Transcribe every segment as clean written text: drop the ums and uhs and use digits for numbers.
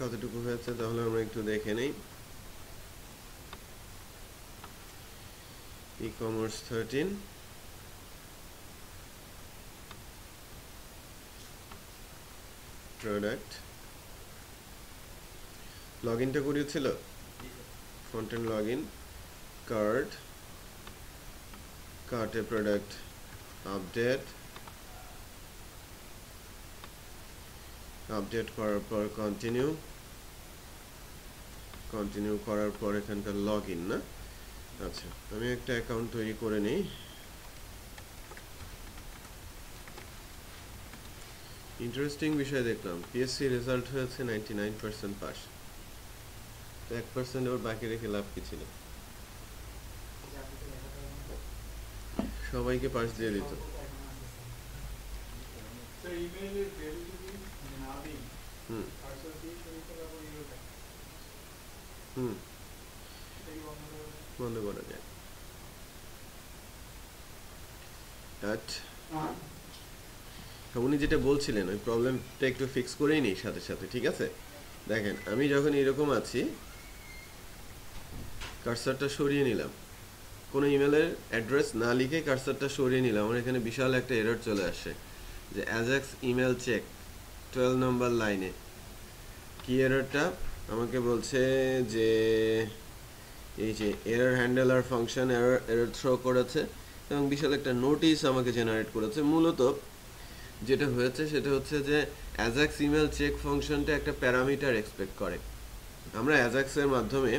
কতটুকু হয়েছে তাহলে আমরা একটু দেখে নেই। ই-কমার্স 13 প্রোডাক্ট লগইনটা করিয়েছিল, ফ্রন্ট এন্ড লগইন, কার্টে প্রোডাক্ট আপডেট করার পর কন্টিনিউ করার পর এখানকার লগইন না। আচ্ছা, আমি একটা অ্যাকাউন্ট তৈরি করে নিই। ইন্টারেস্টিং বিষয় দেখলাম, পিএসসি রেজাল্ট হয়েছে 99% পাস। তো 1% ওর বাকি রেখে লাভ কি ছিল? সবাইকে পাস দিয়ে দিত। বন্ধ করা যায়। উনি যেটা বলছিলেন ওই প্রবলেমটা একটু ফিক্স করেই নিই সাথে সাথে, ঠিক আছে? দেখেন, আমি যখন এরকম আছি, কার্সারটা সরিয়ে নিলাম, কোনো ইমেলের অ্যাড্রেস না লিখে কার্সারটা সরিয়ে নিলাম, আমার এখানে বিশাল একটা এরর চলে আসে যে অ্যাজাক্স ইমেল চেক 12 নম্বর লাইনে। কি এররটা? আমাকে বলছে যে এই যে error handler function error throw করেছে এবং বিশাল একটা নোটিশ আমাকে জেনারেট করেছে। মূলত যেটা হয়েছে সেটা হচ্ছে যে অ্যাজাক্স ইমেল চেক ফাংশনটা একটা প্যারামিটার এক্সপেক্ট করে। আমরা অ্যাজাক্সের মাধ্যমে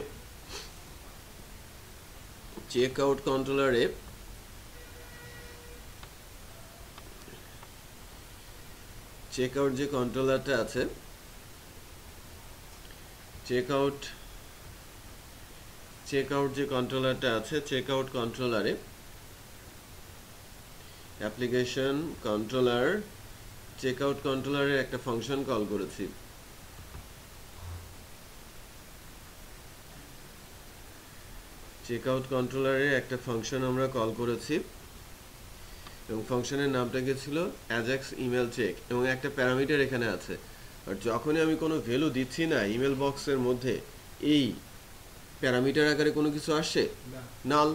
চেক আউট কন্ট্রোলারে চেক আউট যে কন্ট্রোলারটা আছে, চেক আউট যে কন্ট্রোলারটা আছে, চেক আউট কন্ট্রোলারে অ্যাপ্লিকেশন কন্ট্রোলার চেক আউট কন্ট্রোলারের একটা ফাংশন কল করেছি। চেক আউট কন্ট্রোলারের একটা ফাংশন আমরা কল করেছি এবং ফাংশনের নামটা কি ছিল? অ্যাজাক্স ইমেল চেক, এবং একটা প্যারামিটার এখানে আছে। আর যখনই আমি কোনো ভ্যালু দিচ্ছি না ইমেল বক্সের মধ্যে, এই প্যারামিটার আকারে কোনো কিছু আসছে নাল।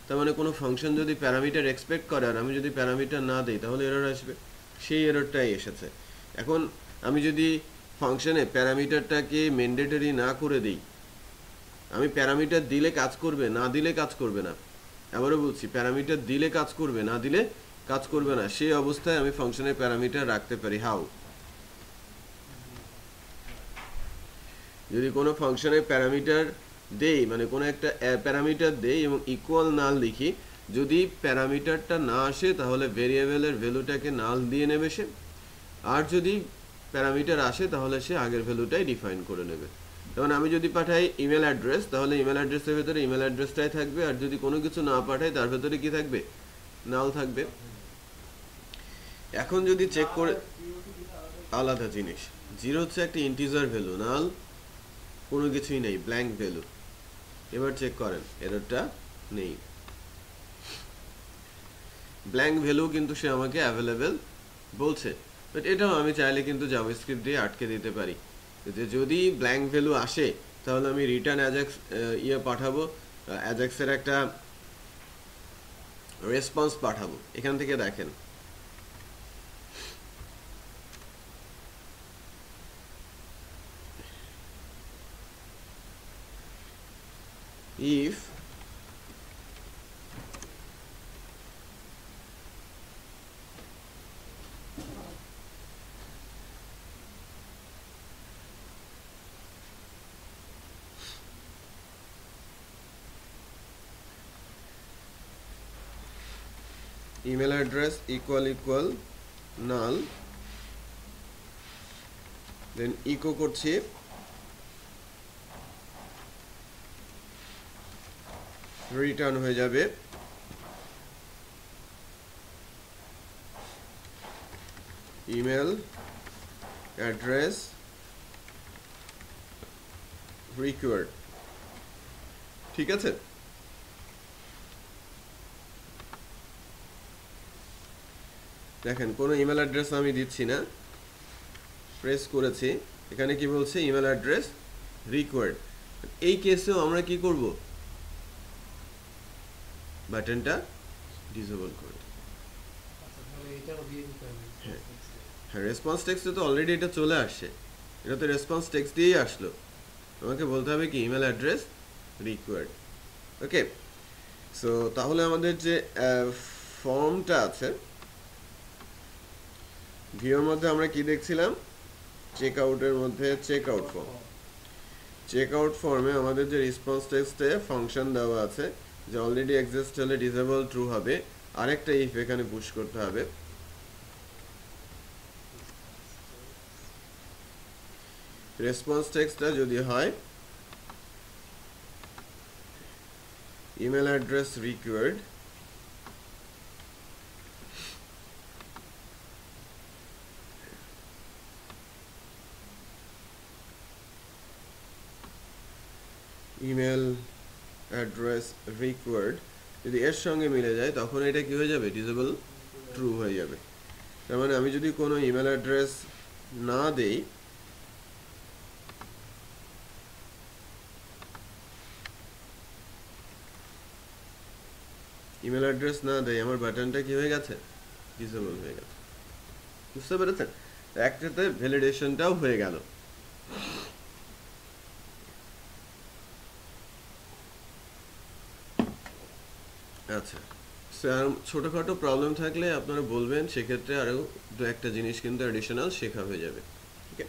তার মানে কোনো ফাংশন যদি প্যারামিটার এক্সপেক্ট করে আর আমি যদি প্যারামিটার না দিই তাহলে এরর আসবে। সেই এররটাই এসেছে। এখন আমি যদি ফাংশনে প্যারামিটারটাকে ম্যান্ডেটরি না করে দিই, আমি প্যারামিটার দিলে কাজ করবে, না দিলে কাজ করবে না। আবারও বলছি, প্যারামিটার দিলে কাজ করবে, না দিলে কাজ করবে না। সেই অবস্থায় আমি ফাংশনের প্যারামিটার রাখতে পারি। হাউ? যদি কোনো ফাংশনের প্যারামিটার দেই, মানে কোনো একটা প্যারামিটার দেই এবং ইকুয়াল নাল লিখি, যদি প্যারামিটারটা না আসে তাহলে ভেরিয়েবলের ভ্যালুটাকে নাল দিয়ে নেবে সে, আর যদি প্যারামিটার আসে তাহলে সে আগের ভ্যালুটাই ডিফাইন করে নেবে। যেমন আমি যদি পাঠাই ইমেল অ্যাড্রেস, তাহলে ইমেল অ্যাড্রেসের ভেতরে ইমেল অ্যাড্রেসটাই থাকবে, আর যদি কোনো কিছু না পাঠাই তার ভেতরে কি থাকবে? নাল থাকবে। এখন যদি চেক করে, আলাদা জিনিস। জিরো হচ্ছে একটা ইন্টিজার ভ্যালু, নাল কোনো কিছুই নেই, ব্ল্যাঙ্ক ভ্যালু। এবার চেক করেন, এররটা নেই, ব্ল্যাঙ্ক ভ্যালু কিন্তু সে আমাকে অ্যাভেলেবেল বলছে। বাট এটাও আমি চাইলে কিন্তু জাভাস্ক্রিপ্ট দিয়ে আটকে দিতে পারি যে যদি ব্ল্যাঙ্ক ভ্যালু আসে তাহলে আমি রিটার্ন অ্যাজাক্স পাঠাবো, অ্যাজাক্সের একটা রেসপন্স পাঠাবো। এখান থেকে দেখেন, if email address equal null, then echo করছি রিটার্ন হয়ে যাবে ইমেল অ্যাড্রেস রিকোয়ার্ড। ঠিক আছে? দেখেন, কোনো ইমেল অ্যাড্রেস আমি দিচ্ছি না, প্রেস করেছি, এখানে কি বলছে ইমেল অ্যাড্রেস রিকোয়ার্ড এই কেসেও আমরা কি করব বাটনটা ডিসেবল করে হ্যাঁ রেসপন্স টেক্সটে তো অলরেডি এটা চলে আসছে এটা তো রেসপন্স টেক্সট দিয়েই আসলো আমাকে বলতে হবে কি email address required okay so তাহলে আমাদের যে ফর্মটা আছে ভিউর মধ্যে আমরা কি দেখছিলাম চেক আউটের মধ্যে check out form check out ফর্মে আমাদের যে রেসপন্স টেক্সটে ফাংশন দেওয়া আছে যে অলরেডি এক্সিস্ট হলে ডিসেবল ট্রু হবে আরেকটা ইফ এখানে পুশ করতে হবে রেসপন্স টেক্সটটা যদি হয় email address required email address required যদি এর সঙ্গে মিলে যায় তখন এটা কি হয়ে যাবে ডিসেবল ট্রু হয়ে যাবে তার মানে আমি যদি কোনো ইমেল অ্যাড্রেস না দেই ইমেল অ্যাড্রেস না দেই আমার বাটনটা কি হয়ে গেছে ডিসেবল হয়ে গেছে বুঝতে পেরেছেন একটাতে ভ্যালিডেশনটাও হয়ে গেল আচ্ছা স্যার ছোটখাটো প্রবলেম থাকলে আপনারা বলবেন সেক্ষেত্রে আরো দু একটা জিনিস কিন্তু অ্যাডিশনাল শেখা হয়ে যাবে ওকে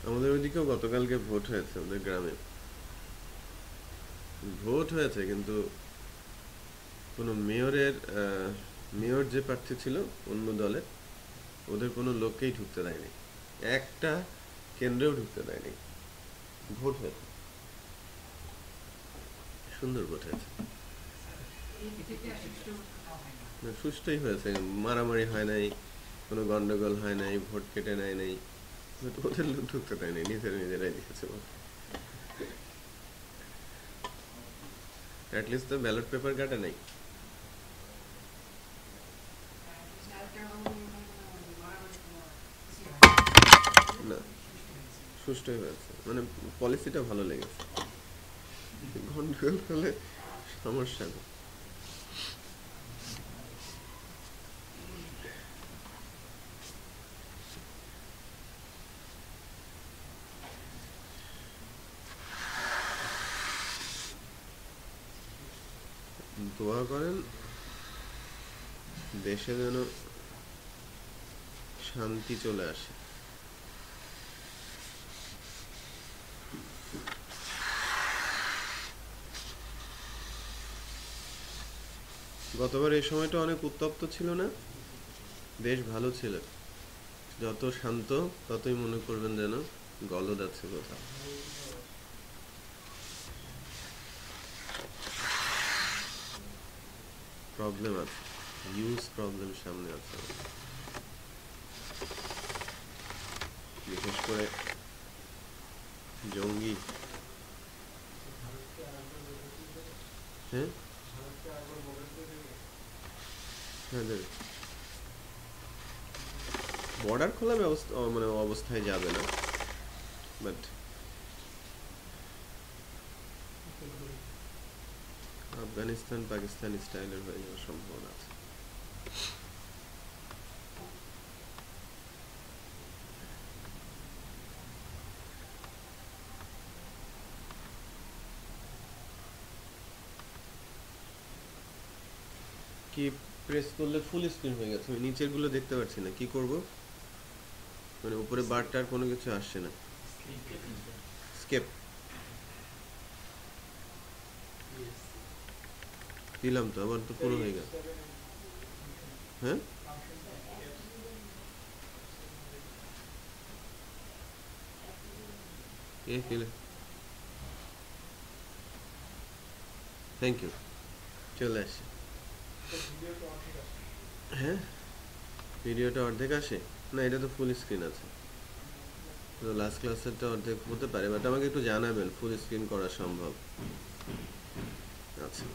আমাদের ওইদিকেও গতকালকে ভোট হয়েছে আমাদের গ্রামে ভোট হয়েছে কিন্তু কোনো মেয়র যে প্রার্থী ছিল অন্য দলের ওদের কোনো লোককেই ঢুকতে দেয়নি একটা কেন্দ্রেও ঢুকতে দেয়নি ভোট হয়েছে সুন্দর ভোট হয়েছে সুষ্ঠুই হয়েছে মারামারি হয় নাই কোনো গন্ডগোল হয় নাই ভোট কেটে নেয় নাই ওদের লোক ঢুকতে দেয় নাই নিজেরাই দিয়েছে ভোট অ্যাটলিস্ট তো ব্যালট পেপার কাটে নাই না সুষ্ঠুই হয়েছে মানে পলিসিটা ভালো লেগেছে গন্ডগোল হলে সমস্যা নেই দোয়া করেন দেশে যেন শান্তি চলে আসে গতবার এই সময়টা অনেক উত্তপ্ত ছিল না দেশ ভালো ছিল যত শান্ত ততই মনে করবেন যেন গলদ আছে কোথাও প্রবলেম আছে হিউজ প্রবলেম সামনে আছে বিশেষ করে জঙ্গি হ্যাঁ বর্ডার খোলা ব্যবস্থা মানে অবস্থায় যাবে না বাট আফগানিস্তান পাকিস্তান স্টাইলের হয়ে যাওয়ার সম্ভাবনা আছে কি প্রেস করলে ফুল স্ক্রিন হয়ে গেছে আমি নিচের গুলো দেখতে পাচ্ছি না কি করব মানে উপরে বারটার কোনো কিছু আসছে না স্কেপ দিলাম তো আবার তো পুরো হয়ে গেল হ্যাঁ এই ফিলে থ্যাংক ইউ চলে আসছে হ্যাঁ ভিডিওটা অর্ধেক আসে না এটা তো ফুল স্ক্রিন আছে তো লাস্ট ক্লাসেরটা অর্ধেক হতে পারে, বাট আমাকে একটু জানাবেন ফুল স্ক্রিন করা সম্ভব। আচ্ছা,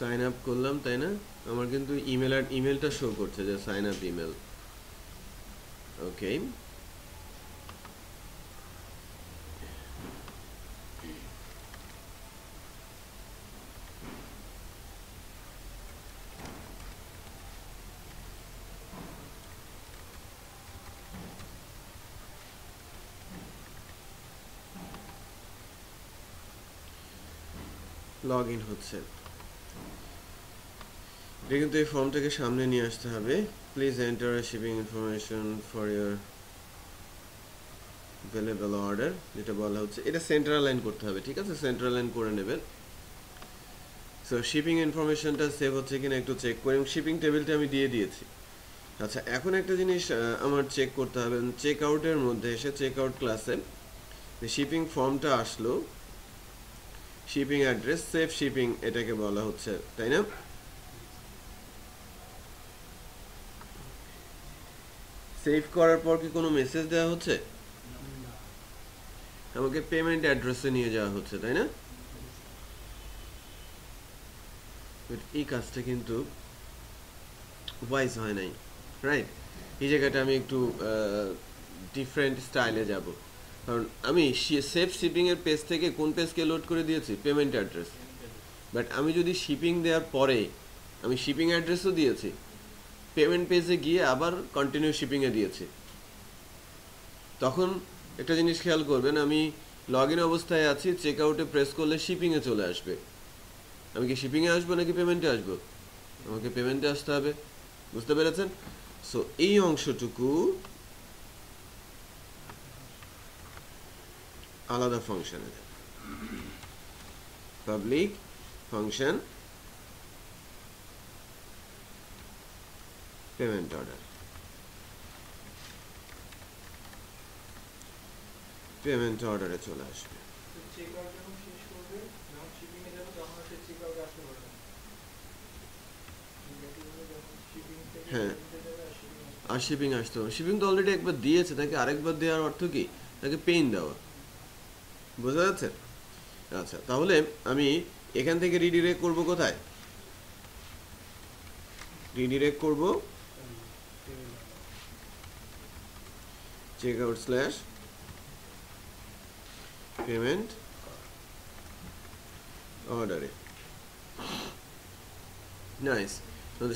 সাইন আপ করলাম তাই না? আমার কিন্তু ইমেলটা শো করছে যে sign up email. Okay, log in হচ্ছে। এটা কিন্তু এই ফর্মটাকে সামনে নিয়ে আসতে হবে। Please enter shipping information for your available order, যেটা বলা হচ্ছে এটা সেন্ট্রাল লাইন করতে হবে, ঠিক আছে? সেন্ট্রাল লাইন করে নেবেন। সো শিপিং ইনফরমেশনটা সেভ হচ্ছে কিনা একটু চেক করি, এবং শিপিং টেবিলটা আমি দিয়ে দিয়েছি। আচ্ছা, এখন একটা জিনিস আমার চেক করতে হবে, চেক আউটের মধ্যে এসে চেক আউট ক্লাসে শিপিং ফর্মটা আসলো, শিপিং অ্যাড্রেস সেভ শিপিং এটাকে বলা হচ্ছে, তাই না? সেভ করার পর কি কোনো মেসেজ দেওয়া হচ্ছে? আমাকে পেমেন্ট অ্যাড্রেসে নিয়ে যাওয়া হচ্ছে, তাই না? এই কাজটা কিন্তু ওয়াইজ হয় নাই, রাইট? এই জায়গাটা আমি একটু ডিফারেন্ট স্টাইলে যাব, কারণ আমি সেভ শিপিংয়ের পেজ থেকে কোন পেজকে লোড করে দিয়েছি? Payment address. বাট আমি যদি শিপিং দেওয়ার পরে আমি শিপিং অ্যাড্রেসও দিয়েছি, পেমেন্ট পেজে গিয়ে আবার কন্টিনিউ শিপিংয়ে দিয়েছি, তখন একটা জিনিস খেয়াল করবেন, আমি লগ ইন অবস্থায় আছি, চেক আউটে প্রেস করলে শিপিংয়ে চলে আসবে। আমি কি শিপিংয়ে আসবো নাকি পেমেন্টে আসবো? আমাকে পেমেন্টে আসতে হবে, বুঝতে পেরেছেন? সো এই অংশটুকু আলাদা ফাংশনে, public function payment order, payment অর্ডারে চলে আসবে। হ্যাঁ, আর শিপিং আসতে হবে। শিপিং তো অলরেডি একবার দিয়েছে, তাকে আরেকবার দেওয়ার অর্থ কি? তাকে পেইন দেওয়া, বোঝা যাচ্ছে? আচ্ছা, তাহলে আমি এখান থেকে রিডিরেক্ট করব কোথায়? রিডিরেক্ট করব চেক আউট স্ল্যাশ পেমেন্ট অর্ডারে। নাইস।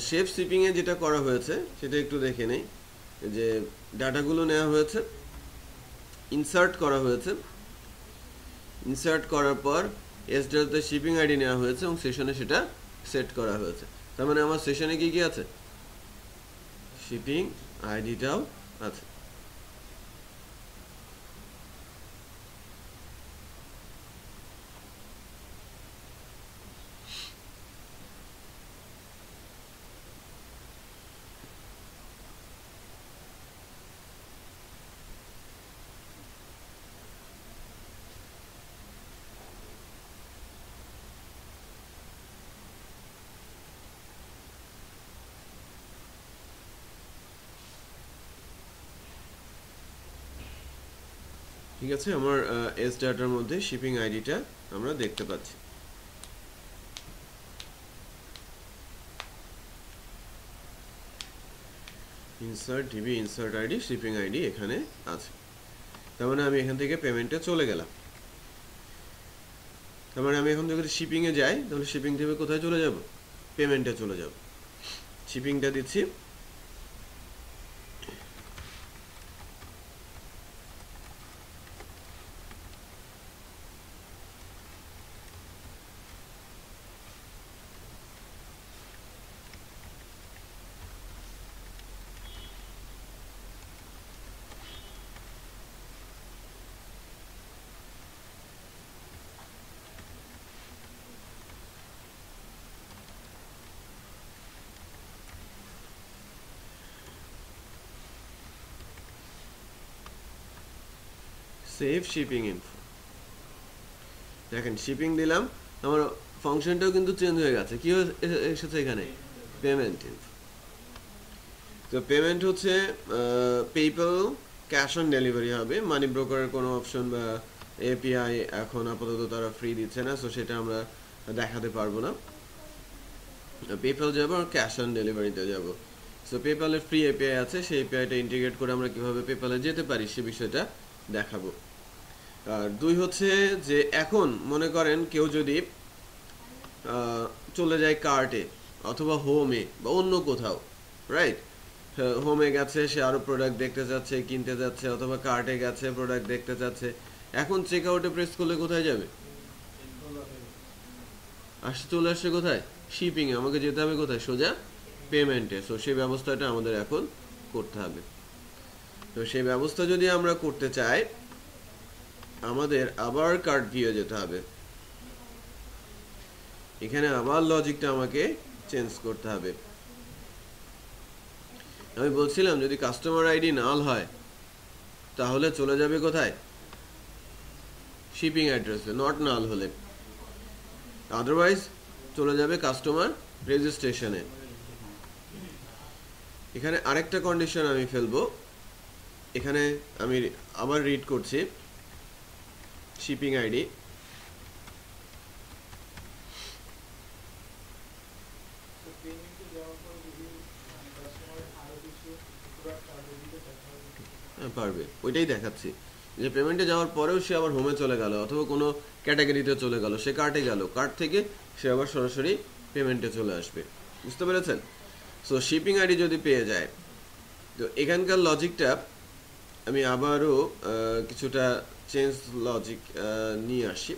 শেপ শিপিংয়ে যেটা করা হয়েছে সেটা একটু দেখে নেই, যে ডাটাগুলো নেওয়া হয়েছে, ইনসার্ট করা হয়েছে, ইনসার্ট করার পর এসডাতে শিপিং আইডি নেওয়া হয়েছে এবং সেশনে সেটা সেট করা হয়েছে। তার মানে আমার সেশনে কি কি আছে? শিপিং আইডিটাও আছে। ঠিক আছে, আমার এস ডাটার মধ্যে শিপিং আইডিটা আমরা দেখতে পাচ্ছি। Insert DB insert ID shipping ID এখানে আছে। তার মানে আমি এখান থেকে পেমেন্টে চলে গেলাম। তার মানে আমি এখন যদি শিপিংয়ে যাই তাহলে শিপিং থেকে কোথায় চলে যাব? পেমেন্টে চলে যাব। শিপিংটা দিচ্ছি, সেভ শিপিং ইনফো। দেখেন শিপিং দিলাম, আমার ফাংশনটাও কিন্তু চেঞ্জ হয়ে গেছে। কি এসেছে এখানে? Payment info. তো পেমেন্ট হচ্ছে পেপ্যাল ক্যাশ অন ডেলিভারি হবে। মানি ব্রোকারের কোনো অপশন বা এপিআই এখন আপাতত তারা ফ্রি দিচ্ছে না, সো সেটা আমরা দেখাতে পারবো না। পেপ্যাল যাবো আর ক্যাশ অন ডেলিভারিতে যাব। সো পেপ্যালের ফ্রি এপিআই আছে, সেই এপিআইটা ইন্টিগ্রেট করে আমরা কিভাবে পেপ্যালে যেতে পারি সে বিষয়টা দেখাবো। আর দুই হচ্ছে যে এখন মনে করেন কেউ যদি চলে যায় কার্টে অথবা হোমে বা অন্য কোথাও, রাইট? হোমে গেছে, সে আরো প্রোডাক্ট দেখতে যাচ্ছে, কিনতে যাচ্ছে, অথবা কার্টে গেছে, প্রোডাক্ট দেখতে যাচ্ছে। এখন চেক আউটে প্রেস করলে কোথায় যাবে? চলে আসছে কোথায়? শিপিং এ। আমাকে যেতে হবে কোথায়? সোজা পেমেন্টে। সো সেই ব্যবস্থাটা আমাদের এখন করতে হবে। তো সেই ব্যবস্থা যদি আমরা করতে চাই আমাদের আবার কার্ট ভিউয়ে যেতে হবে। এখানে আবার লজিকটা আমাকে চেঞ্জ করতে হবে। আমি বলছিলাম যদি কাস্টমার আইডি নাল হয় তাহলে চলে যাবে কোথায়? শিপিং অ্যাড্রেসে। নট নাল হলে, আদারওয়াইজ চলে যাবে কাস্টমার রেজিস্ট্রেশনে। এখানে আরেকটা কন্ডিশন আমি ফেলবো। এখানে আমি আবার রিড করছি শিপিং আইডি। পারবে, ওইটাই দেখাচ্ছি যে পেমেন্টে যাওয়ার পরেও সে আবার হোমে চলে গেল অথবা কোনো ক্যাটাগরিতে চলে গেল, সে কার্টে গেল, কার্ট থেকে সে আবার সরাসরি পেমেন্টে চলে আসবে। বুঝতে পেরেছেন? সো শিপিং আইডি যদি পেয়ে যায়, তো এখানকার লজিকটা আমি আবারও কিছুটা চেঞ্জ লজিক নিয়ে আসি।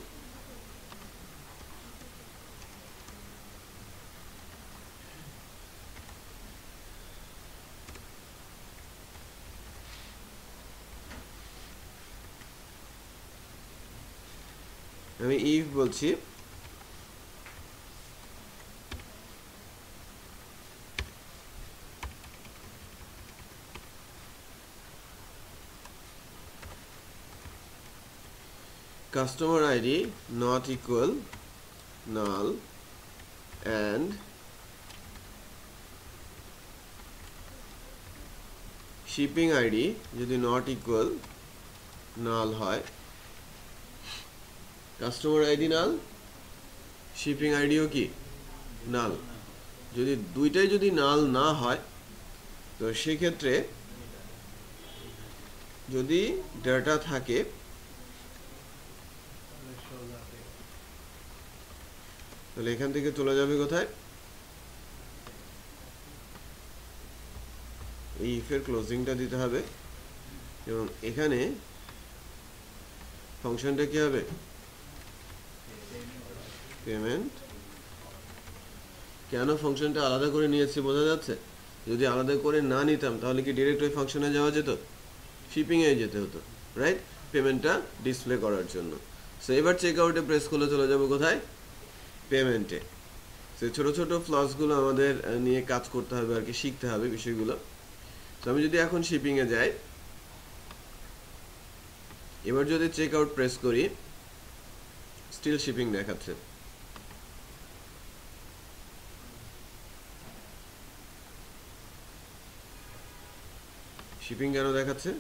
আমি ইফ বলছি customer ID not equal null and shipping ID যদি not equal null হয়, কাস্টমার আইডি নাল, শিপিং আইডিও কি নাল। যদি দুইটাই যদি নাল না হয় তো সেক্ষেত্রে যদি ডেটা থাকে তাহলে এখান থেকে চলে যাবে কোথায়? এই ইফের ক্লোজিংটা দিতে হবে এবং এখানে ফাংশনটা কি হবে? পেমেন্ট। কেন ফাংশনটা আলাদা করে নিয়েছি বোঝা যাচ্ছে? যদি আলাদা করে না নিতাম তাহলে কি ডিরেক্ট ওই ফাংশনে যাওয়া যেত? শিপিং এ যেতে হতো, রাইট? পেমেন্টটা ডিসপ্লে করার জন্য। সো এবার চেক আউটে প্রেস করলে চলে যাব কোথায়? পেমেন্টে। সেই ছোট ছোট ফ্লসগুলো আমাদের নিয়ে কাজ করতে হবে আর কি, শিখতে হবে বিষয়গুলো। তো আমি যদি এখন শিপিং এ যাই, এবার যদি চেক আউট প্রেস করি, স্টিল শিপিং দেখাচ্ছে। শিপিং কেন দেখাচ্ছে?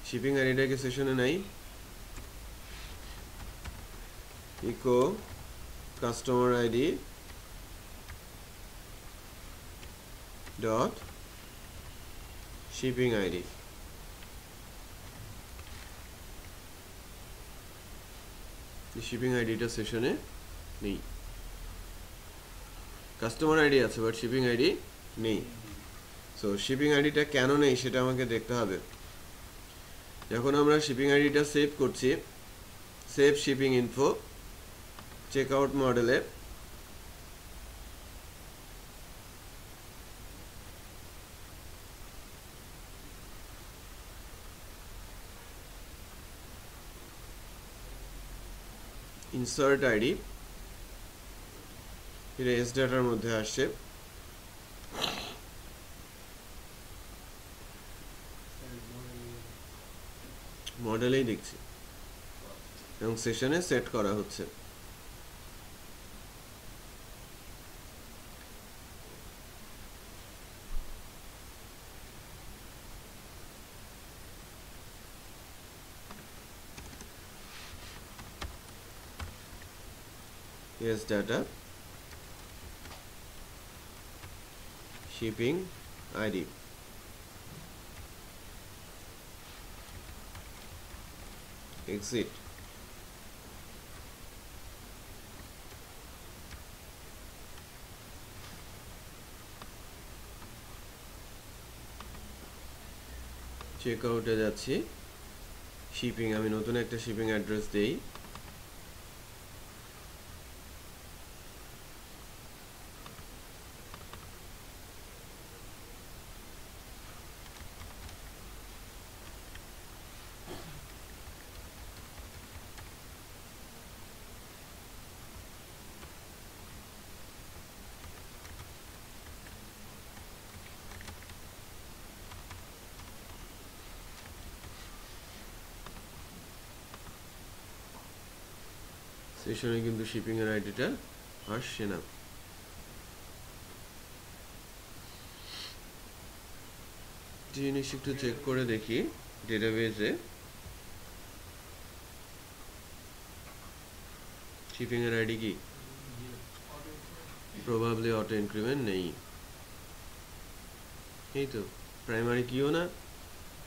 শিপিং আইডিটা কি সেশনে নাই? echo customer id dot shipping id shipping আইডিটা সেশনে নেই কাস্টমার আইডি আছে বাট শিপিং আইডি নেই সো শিপিং আইডিটা কেন নেই সেটা আমাকে দেখতে হবে যখন আমরা শিপিং আইডিটা সেভ করছি সেভ শিপিং ইনফো চেকআউট মডেলে ইনসার্ট আইডি এটা এস ডাটার মধ্যে আসছে মডেলেই দেখছি এবং সেশনে সেট করা হচ্ছে yes data shipping id exit চেকআউটে যাচ্ছি শিপিং আমি নতুন একটা শিপিং অ্যাড্রেস দেই সেশনে কিন্তু শিপিং এর আইডিটা আসছে না জিনিস একটু চেক করে দেখি ডেটাবেজে শিপিং এর আইডি কি প্রবাবলি অটো ইনক্রিমেন্ট নেই এই তো প্রাইমারি কিও না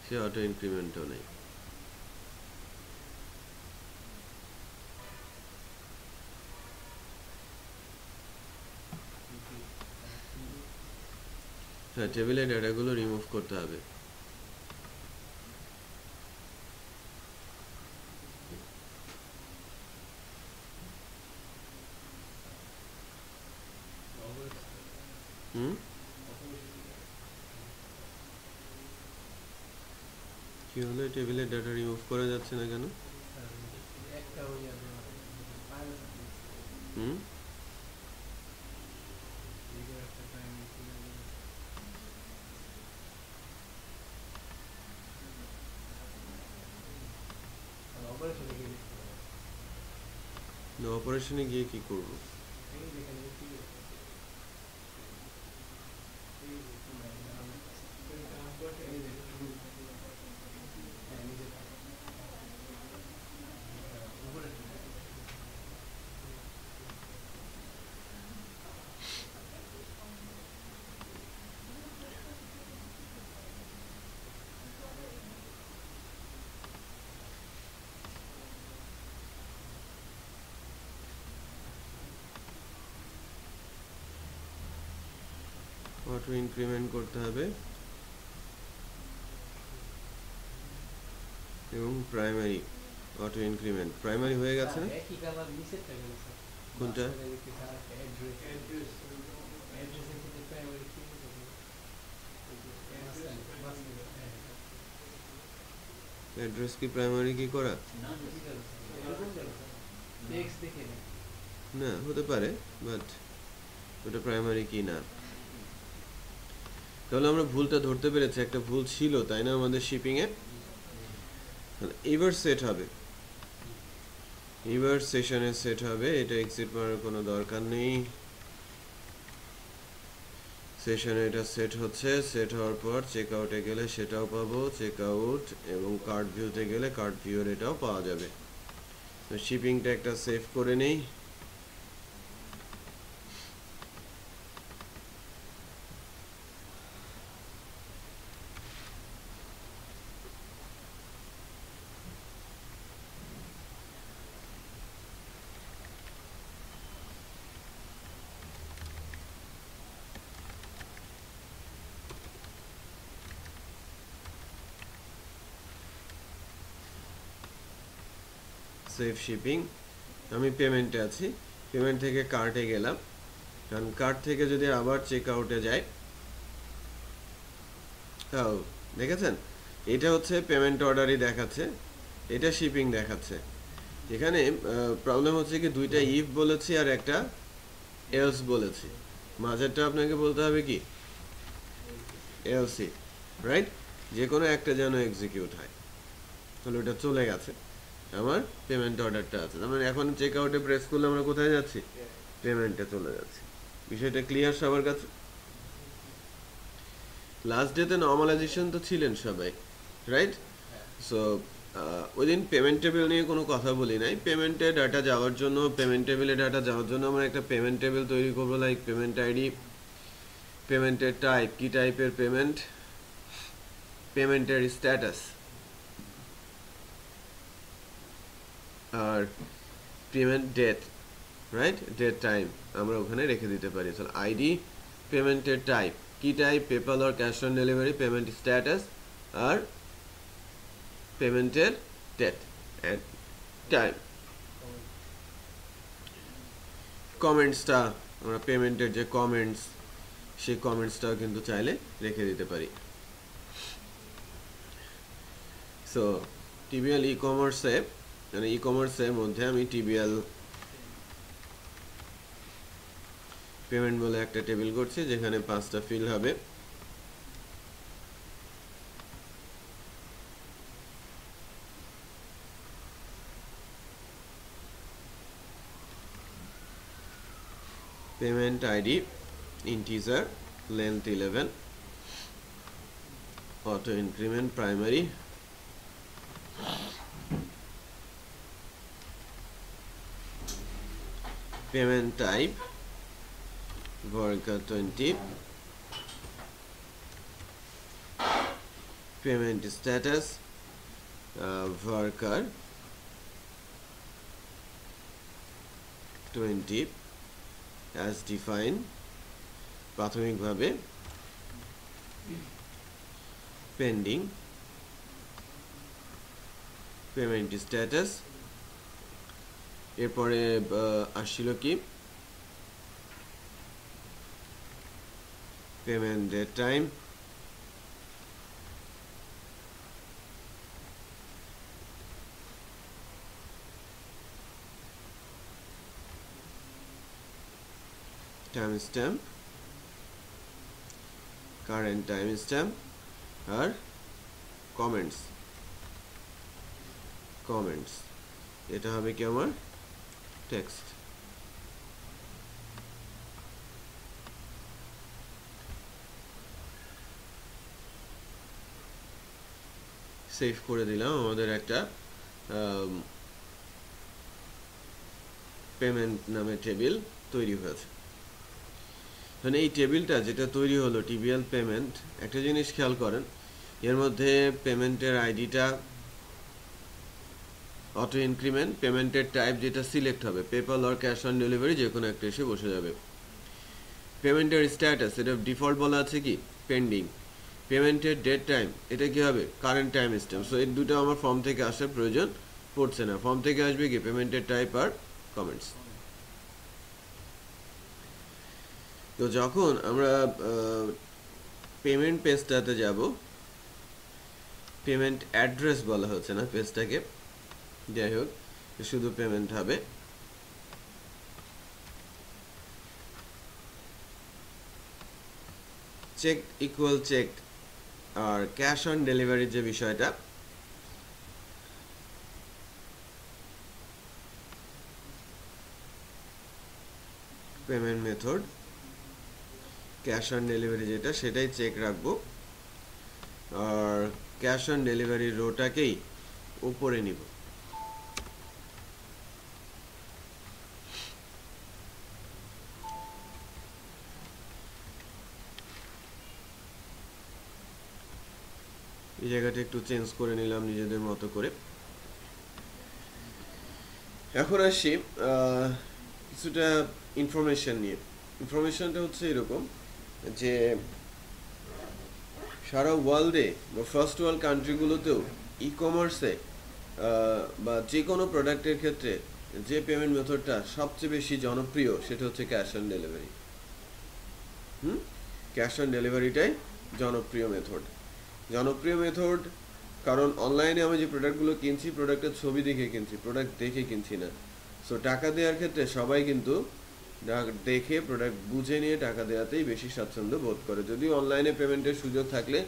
সে অটো ইনক্রিমেন্টও নেই হ্যাঁ টেবিলে ডাটাগুলো রিমুভ করতে হবে কি হলো টেবিলে ডাটা রিমুভ করা যাচ্ছে না কেন অপারেশনে গিয়ে কি করব অটো ইনক্রিমেন্ট করতে হবে এবং প্রাইমারি অটো ইনক্রিমেন্ট প্রাইমারি হয়ে গেছে না কোনটা অ্যাড্রেস কি প্রাইমারি কি করা না হতে পারে বাট ওটা প্রাইমারি কি না তাহলে আমরা ভুলটা ধরতে পেরেছি একটা ভুল ছিল তাই না আমাদের শিপিং এ এবার সেট হবে এবার সেশনে সেট হবে এটা এক্সিট মারার কোনো দরকার নেই সেশনে এটা সেট হচ্ছে সেট হওয়ার পর চেকআউটে গেলে সেটাও পাবো চেকআউট এবং কার্ট ভিউতে গেলে কার্ট ভিউর এটাও পাওয়া যাবে শিপিংটা একটা সেভ করে নেই। Save shipping. আমি পেমেন্টে আছি, পেমেন্ট থেকে কার্টে গেলাম, কারণ কার্ট থেকে যদি আবার চেক আউটে যাই, দেখেছেন এটা হচ্ছে পেমেন্ট অর্ডারই দেখাচ্ছে, এটা শিপিং দেখাচ্ছে। এখানে প্রবলেম হচ্ছে কি দুইটা ইফ বলেছি আর একটা এলস বলেছি, মাঝেরটা আপনাকে বলতে হবে কি এলসি, রাইট? যে কোনো একটা যেন এক্সিকিউট হয়। তাহলে ওটা চলে গেছে, আমার পেমেন্ট অর্ডারটা আছে, তার মানে এখন চেক আউটে প্রেস করলে আমরা কোথায় যাচ্ছি? পেমেন্টে চলে যাচ্ছি। বিষয়টা ক্লিয়ার সবার কাছে? লাস্ট ডেতে নর্মালাইজেশন তো ছিলেন সবাই, রাইট? সো ওই দিন পেমেন্ট টেবিল নিয়ে কোনো কথা বলি নাই। পেমেন্টে ডাটা যাওয়ার জন্য, পেমেন্ট টেবিলে ডাটা যাওয়ার জন্য আমরা একটা পেমেন্ট টেবিল তৈরি করবো, লাইক পেমেন্ট আইডি, পেমেন্টের টাইপ, কি টাইপের পেমেন্ট, পেমেন্টের স্ট্যাটাস, আর payment date, right? Date time আমরা ওখানে রেখে দিতে পারি। তাহলে আইডি, পেমেন্টের টাইপ, কি টাইপ, পেপাল আর cash on delivery, payment status, আর পেমেন্টের ডেট অ্যান্ড টাইম। কমেন্টসটা আমরা পেমেন্টের যে কমেন্টস, সেই কমেন্টসটাও কিন্তু চাইলে রেখে দিতে পারি। সো টিবিএল ই কমার্সে, মানে ই কমার্সের মধ্যে আমি টিবিএল পেমেন্ট বলে একটা টেবিল করছি, যেখানে 5টা ফিল্ড হবে। Payment ID integer, length 11, auto increment primary, payment type worker 20, payment status worker 20 as defined প্রাথমিকভাবে, পেন্ডিং, পেমেন্ট স্ট্যাটাস, এরপরে আসছিল কি payment date time, time stamp, current time stamp, আর কমেন্টস। কমেন্টস এটা হবে কি আমার টেক্সট। সেভ করে দিলাম, আমাদের একটা পেমেন্ট নামে টেবিল তৈরি হয়েছে। মানে এই টেবিলটা যেটা তৈরি হলো টিবিএল পেমেন্ট, একটা জিনিস খেয়াল করেন, এর মধ্যে পেমেন্টের আইডিটা অটো ইনক্রিমেন্ট, পেমেন্টের টাইপ যেটা সিলেক্ট হবে, পেপাল আর ক্যাশ অন ডেলিভারি, যে কোনো একটা এসে বসে যাবে। পেমেন্টের স্ট্যাটাস এটা ডিফল্ট বলা আছে কি পেন্ডিং, পেমেন্টের ডেট টাইম এটা কি হবে কারেন্ট টাইম স্ট্যাম্প। সো এই দুটো আমার ফর্ম থেকে আসার প্রয়োজন পড়ছে না, ফর্ম থেকে আসবে কি পেমেন্টের টাইপ আর কমেন্টস। তো যখন আমরা পেমেন্ট পেজটাতে যাব, পেমেন্ট অ্যাড্রেস বলা হচ্ছে না পেজটাকে, যাই হোক শুধু পেমেন্ট হবে। চেক ইকুয়াল চেক আর ক্যাশ অন ডেলিভারির যে বিষয়টা, payment method cash on delivery যেটা, সেটাই চেক রাখবো, আর ক্যাশ অন ডেলিভারি রোটাকেই উপরে নিব। এই জায়গাটা একটু চেঞ্জ করে নিলাম নিজেদের মতো করে। এখন আসি কিছুটা ইনফরমেশন নিয়ে। ইনফরমেশনটা হচ্ছে এরকম যে সারা ওয়ার্ল্ডে বা ফার্স্ট ওয়ার্ল্ড কান্ট্রিগুলোতেও ই কমার্সে বা যে কোনো প্রোডাক্টের ক্ষেত্রে যে পেমেন্ট মেথডটা সবচেয়ে বেশি জনপ্রিয় সেটা হচ্ছে cash on delivery. Cash on ডেলিভারিটাই জনপ্রিয় মেথড। কারণ অনলাইনে আমি যে প্রোডাক্টগুলো কিনছি প্রোডাক্টের ছবি দেখে কিনছি, প্রোডাক্ট দেখে কিনছি না। সো টাকা দেওয়ার ক্ষেত্রে সবাই কিন্তু দেখে প্রোডাক্ট বুঝে নিয়ে টাকা দেওয়াতেই বেশি স্বাচ্ছন্দ্য বোধ করে। যদিও অনলাইনে পেমেন্টের সুযোগ থাকলে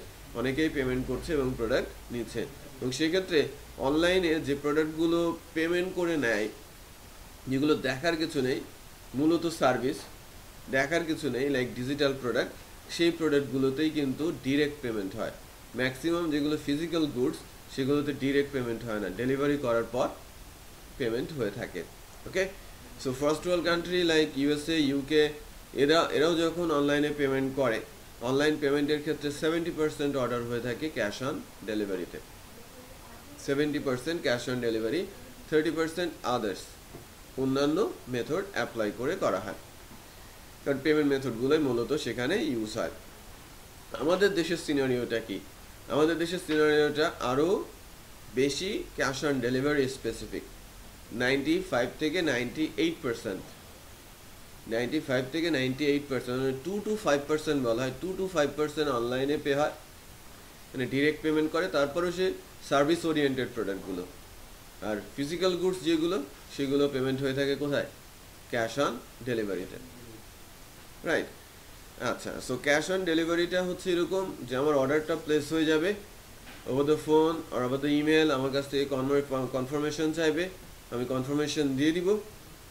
অনেকেই পেমেন্ট করছে এবং প্রোডাক্ট নিচ্ছে, এবং সেক্ষেত্রে অনলাইনে যে প্রোডাক্টগুলো পেমেন্ট করে নেয়, যেগুলো দেখার কিছু নেই, মূলত সার্ভিস, দেখার কিছু নেই, লাইক ডিজিটাল প্রোডাক্ট, সেই প্রোডাক্টগুলোতেই কিন্তু ডিরেক্ট পেমেন্ট হয়। ম্যাক্সিমাম যেগুলো ফিজিক্যাল গুডস সেগুলোতে ডিরেক্ট পেমেন্ট হয় না, ডেলিভারি করার পর পেমেন্ট হয়ে থাকে। Okay, so first world country like USA, UK, এরাও যখন অনলাইনে পেমেন্ট করে, অনলাইন পেমেন্টের ক্ষেত্রে 70% অর্ডার হয়ে থাকে ক্যাশ অন ডেলিভারিতে। 70% ক্যাশ অন ডেলিভারি, 30% আদার্স, অন্যান্য মেথড অ্যাপ্লাই করে করা হয়, কারণ পেমেন্ট মেথডগুলোই মূলত সেখানে ইউজ হয়। আমাদের দেশের সিনারিওটা কি? আমাদের দেশের সিনারিওটা আরও বেশি ক্যাশ অন ডেলিভারি স্পেসিফিক। 95 থেকে 98%, 95 থেকে 98%, 2 to 5% বলা হয়, 2 to 5% অনলাইনে পে হয়, মানে ডিরেক্ট পেমেন্ট করে। তারপরেও সে সার্ভিস ওরিয়েন্টেড প্রোডাক্টগুলো, আর ফিজিক্যাল গুডস যেগুলো সেগুলো পেমেন্ট হয়ে থাকে কোথায়? ক্যাশ অন ডেলিভারিতে, রাইট? আচ্ছা, সো ক্যাশ অন ডেলিভারিটা হচ্ছে এরকম যে আমার অর্ডারটা প্লেস হয়ে যাবে ওভার দ্য ফোন আর ওভার দ্য ইমেল, আমার কাছ থেকে কনফার্মেশন চাইবে, আমি কনফার্মেশন দিয়ে দিব,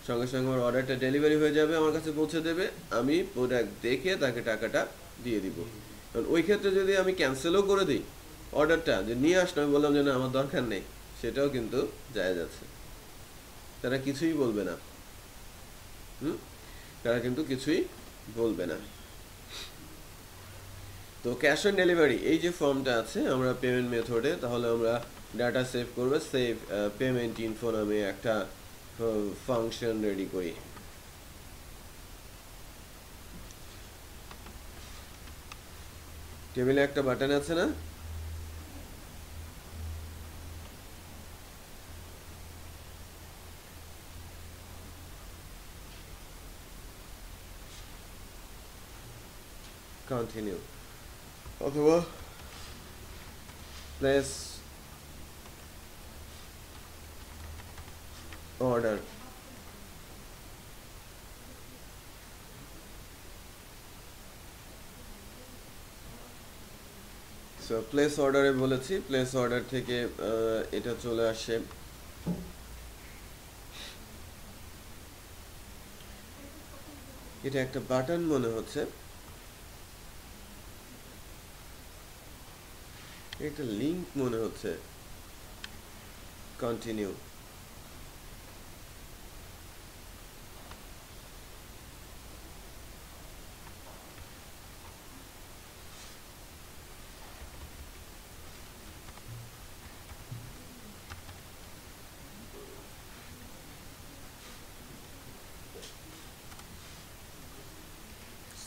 সঙ্গে সঙ্গে আমার অর্ডারটা ডেলিভারি হয়ে যাবে, আমার কাছে পৌঁছে দেবে, আমি প্রোডাক্ট দেখে তাকে টাকাটা দিয়ে দিব। কারণ ওই ক্ষেত্রে যদি আমি ক্যান্সেলও করে দিই অর্ডারটা, যে নিয়ে আসলে আমি বললাম যে না আমার দরকার নেই, সেটাও কিন্তু জায়েজ আছে, তারা কিছুই বলবে না। তারা কিন্তু কিছুই বলবে না। তো ক্যাশ অন ডেলিভারি এই যে ফর্মটা আছে আমরা পেমেন্ট মেথডে, তাহলে আমরা ডাটা সেভ করবো, সেভ পেমেন্ট ইনফো নামে একটা ফাংশন রেডি করি। টেবিলে একটা বাটন আছে না, কন্টিনিউ অথবা প্লেস অর্ডার। সো প্লেস অর্ডারে বলেছি, প্লেস অর্ডার থেকে এটা চলে আসে এটা একটা বাটন মনে হচ্ছে, একটা লিংক মনে হচ্ছে, continue.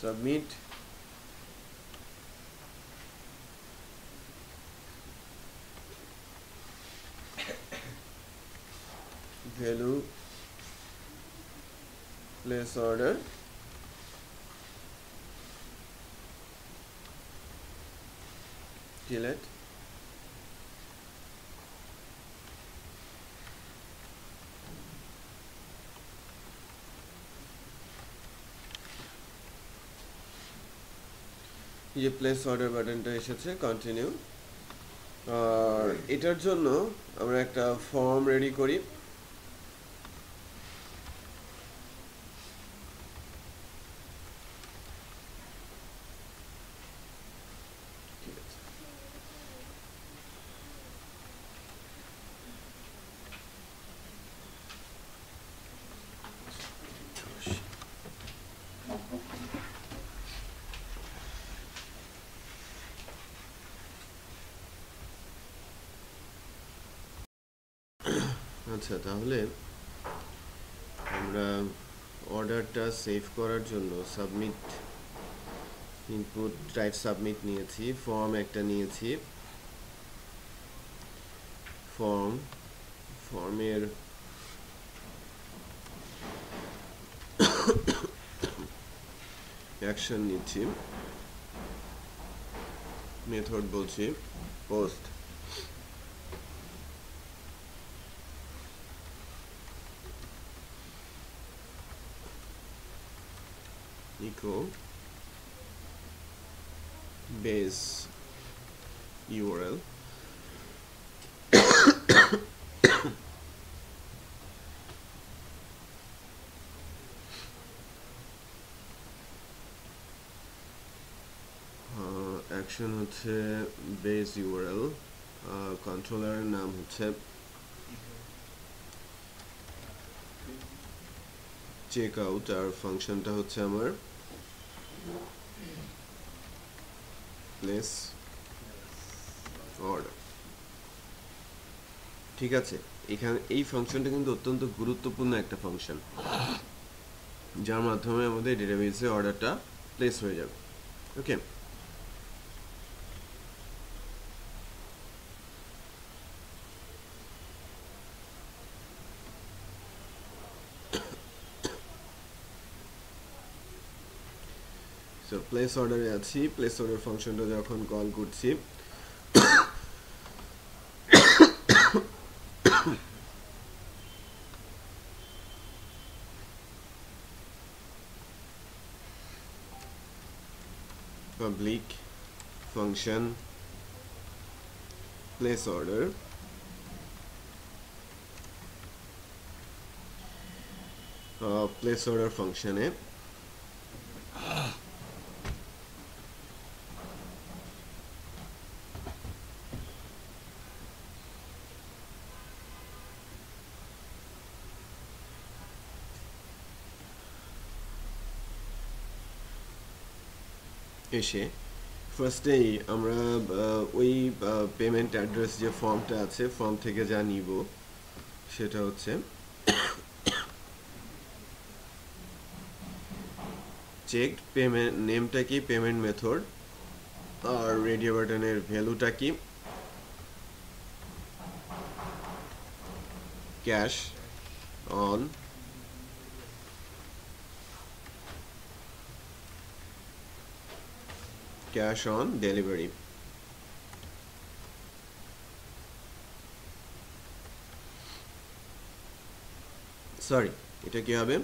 Submit, value place order, delete. এই যে প্লেস অর্ডার বাটনটা এসেছে, কন্টিনিউ। আর এটার জন্য আমরা একটা ফর্ম রেডি করি। আচ্ছা, তাহলে আমরা অর্ডারটা সেভ করার জন্য সাবমিট ইনপুট টাইপ সাবমিট নিয়েছি, ফর্ম একটা নিয়েছি, ফর্মের অ্যাকশন নিচ্ছি, মেথড বলছি post, echo base URL action হচ্ছে বেস ইউআরএল, কন্ট্রোলারের নাম হচ্ছে চেক আউট, আর ফাংশনটা হচ্ছে আমার প্লেস অর্ডার। ঠিক আছে, এখানে এই ফাংশনটা কিন্তু অত্যন্ত গুরুত্বপূর্ণ একটা ফাংশন, যার মাধ্যমে আমাদের ডেটাবেসে অর্ডারটা প্লেস হয়ে যাবে। ওকে, সো প্লেস অর্ডারে আছি, প্লেস অর্ডার ফাংশনটা যখন কল করছি public function place order place order ফাংশনে এসে ফার্স্টেই আমরা ওই পেমেন্ট অ্যাড্রেস যে ফর্মটা আছে, ফর্ম থেকে যা নিব সেটা হচ্ছে চেক পেমেন্ট নেমটা কি, পেমেন্ট মেথড, আর রেডিও বাটনের ভ্যালুটা কি, cash on, cash on delivery. Sorry, এটা কি হবে,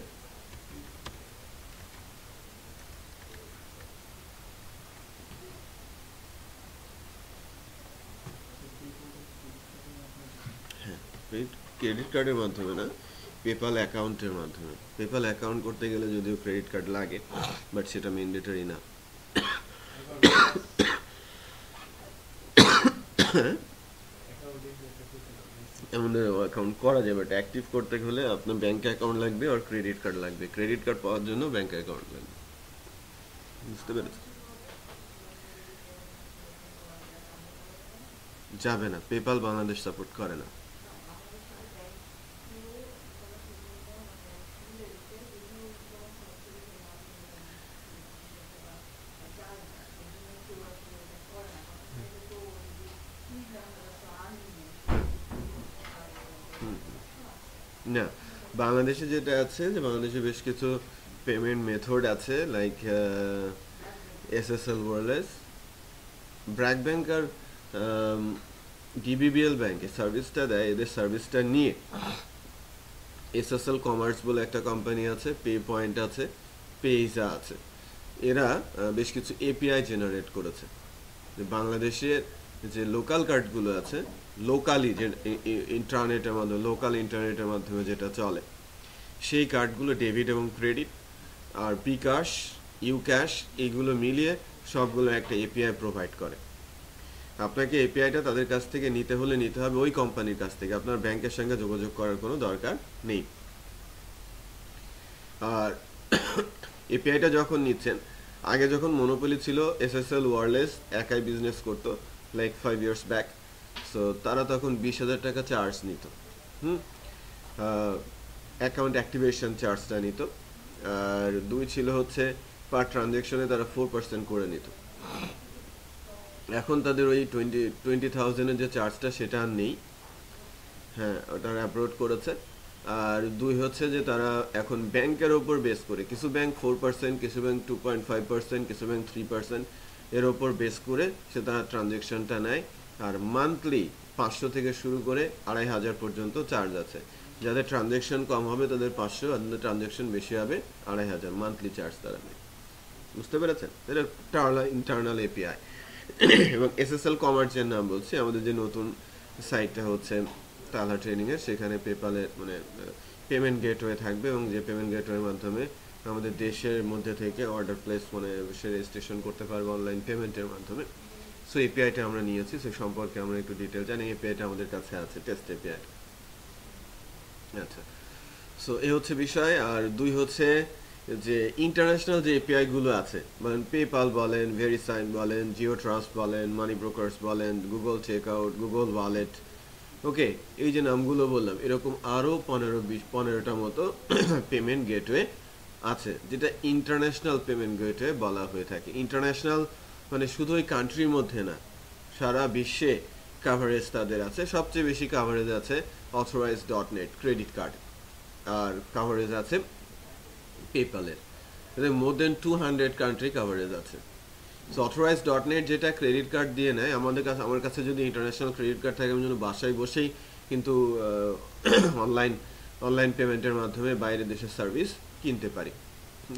ক্রেডিট কার্ডের মাধ্যমে না, পেপাল অ্যাকাউন্টের মাধ্যমে। পেপাল অ্যাকাউন্ট করতে গেলে যদিও ক্রেডিট কার্ড লাগে, বাট সেটা ম্যান্ডেটরি না। আমাদের অ্যাকাউন্ট করা যাবে, বাট অ্যাক্টিভ করতে হলে আপনার ব্যাংক অ্যাকাউন্ট লাগবে আর ক্রেডিট কার্ড লাগবে। ক্রেডিট কার্ড পাওয়ার জন্য ব্যাংক অ্যাকাউন্ট লাগবে, বুঝতে পেরেছেন? যাবে না, পেপাল বাংলাদেশ সাপোর্ট করে না। না, বাংলাদেশে যেটা আছে, যে বাংলাদেশে বেশ কিছু পেমেন্ট মেথড আছে, like SSL wireless, BRAC bank আর ডিবিবিএল ব্যাংকে সার্ভিসটা দেয়। এদের সার্ভিসটা নিয়ে এসএসএল কমার্স বলে একটা কোম্পানি আছে, পে পয়েন্ট আছে, পেইজা আছে, এরা বেশ কিছু এপিআই জেনারেট করেছে। বাংলাদেশের যে লোকাল কার্ডগুলো আছে, লোকালি যে ইন্টারনেটের মাধ্যমে, লোকাল ইন্টারনেটের মাধ্যমে যেটা চলে, সেই কার্ডগুলো ডেবিট এবং ক্রেডিট আর বিকাশ, ইউক্যাশ, এগুলো মিলিয়ে সবগুলো একটা এপিআই প্রোভাইড করে। আপনাকে এপিআইটা তাদের কাছ থেকে নিতে হলে নিতে হবে ওই কোম্পানির কাছ থেকে, আপনার ব্যাংকের সঙ্গে যোগাযোগ করার কোনো দরকার নেই। আর এপিআইটা যখন নিচ্ছেন, আগে যখন মনোপলি ছিল, এসএসএল ওয়ারলেস একাই বিজনেস করতো, লাইক 5 years ব্যাক, সো তারা তখন 20,000 টাকা চার্জ নিত। অ্যাকাউন্ট অ্যাক্টিভেশন চার্জটা নিত, আর 2 ছিল হচ্ছে পার ট্রানজ্যাকশনে তারা 4% করে নিত। এখন তাদের ওই 20,000-এর যে চার্জটা সেটা আর নেই, হ্যাঁ ওটা অ্যাপ্রুভ করেছে। আর 2 হচ্ছে যে তারা এখন ব্যাংকের ওপর বেস করে, কিছু ব্যাংক 4%, কিছু ব্যাংক 2.5%, কিছু ব্যাংক 3% এর ওপর বেস করে সে তারা ট্রানজ্যাকশনটা নেয়। আর মান্থলি 500 থেকে শুরু করে 2,500 পর্যন্ত চার্জ আছে। যাদের ট্রানজ্যাকশন কম হবে তাদের 500, আর যাদের ট্রানজ্যাকশন বেশি হবে 2,500 মান্থলি চার্জ তারা নেয়। বুঝতে পেরেছেন? এটা ইন্টারনাল এপিআই। এবং এসএসএল কমার্সের নাম বলছি, আমাদের যে নতুন সাইটটা হচ্ছে তালহা ট্রেনিংয়ের, সেখানে পেপালের মানে পেমেন্ট গেটওয়ে থাকবে, এবং যে পেমেন্ট গেটওয়ের মাধ্যমে আমাদের দেশের মধ্যে থেকে অর্ডার প্লেস মানে সে রেজিস্ট্রেশন করতে পারবে অনলাইন পেমেন্টের মাধ্যমে। সো এপিআইটা আমরা নিয়েছি, সে সম্পর্কে আমরা একটু ডিটেল জানি। এপিআইটা আমাদের কাছে আছে, টেস্ট এপিআই। আচ্ছা, সো এই হচ্ছে বিষয়। আর 2 হচ্ছে যে ইন্টারন্যাশনাল যে এপিআই গুলো আছে, মানে পেপাল বলেন, ভেরিসাইন বলেন, জিও ট্রাস্ট বলেন, মানি ব্রোকার্স বলেন, গুগল চেকআউট, গুগল ওয়ালেট, ওকে, এই যে নামগুলো বললাম, এরকম আরও 15টা মতো পেমেন্ট গেটওয়ে আছে, যেটা ইন্টারন্যাশনাল পেমেন্ট গেটওয়ে বলা হয়ে থাকে। ইন্টারন্যাশনাল মানে শুধু ওই কান্ট্রির মধ্যে না, সারা বিশ্বে কাভারেজ তাদের আছে। সবচেয়ে বেশি কাভারেজ আছে Authorize.net ক্রেডিট কার্ড, আর কাভারেজ আছে পেপালের, এদের মোর দেন 200 কান্ট্রি কাভারেজ আছে। সো Authorize.net যেটা ক্রেডিট কার্ড দিয়ে নেয়, আমার কাছে যদি ইন্টারন্যাশনাল ক্রেডিট কার্ড থাকে, আমি যেন বাসায় বসেই কিন্তু অনলাইন পেমেন্টের মাধ্যমে বাইরের দেশের সার্ভিস কিনতে পারি।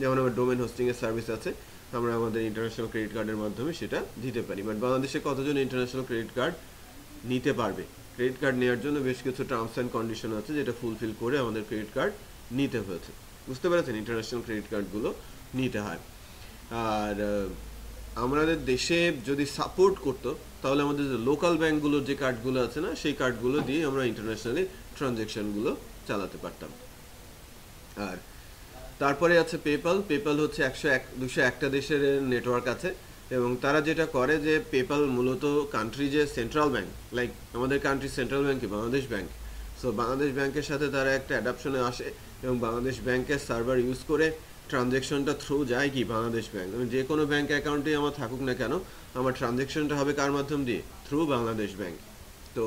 যেমন আমার ডোমেন হোস্টিংয়ের সার্ভিস আছে, আমরা আমাদের ইন্টারন্যাশনাল ক্রেডিট কার্ডের মাধ্যমে সেটা দিতে পারি। বাট বাংলাদেশে কতজন ইন্টারন্যাশনাল ক্রেডিট কার্ড নিতে পারবে? ক্রেডিট কার্ড নেওয়ার জন্য বেশ কিছু টার্মস অ্যান্ড কন্ডিশন আছে, যেটা ফুলফিল করে আমাদের ক্রেডিট কার্ড নিতে হয়েছে। বুঝতে পেরেছেন? ইন্টারন্যাশনাল ক্রেডিট কার্ডগুলো নিতে হয়। আর আমাদের দেশে যদি সাপোর্ট করতো, তাহলে আমাদের যে লোকাল ব্যাঙ্কগুলোর যে কার্ডগুলো আছে না, সেই কার্ডগুলো দিয়ে আমরা ইন্টারন্যাশনালি ট্রানজ্যাকশনগুলো চালাতে পারতাম। আর তারপরে আছে পেপাল হচ্ছে 201টা দেশের নেটওয়ার্ক আছে, এবং তারা যেটা করে যে পেপাল মূলত কান্ট্রি যে সেন্ট্রাল ব্যাংক, লাইক আমাদের কান্ট্রি সেন্ট্রাল ব্যাংক কি বাংলাদেশ ব্যাংক, সো বাংলাদেশ ব্যাংকের সাথে তারা একটা অ্যাডাপশনে আসে, এবং বাংলাদেশ ব্যাংকের সার্ভার ইউজ করে ট্রানজ্যাকশনটা থ্রু যায় কি বাংলাদেশ ব্যাংক। যে কোনো ব্যাংক অ্যাকাউন্টে আমার থাকুক না কেন, আমার ট্রানজ্যাকশনটা হবে কার মাধ্যম দিয়ে? Through Bangladesh bank. তো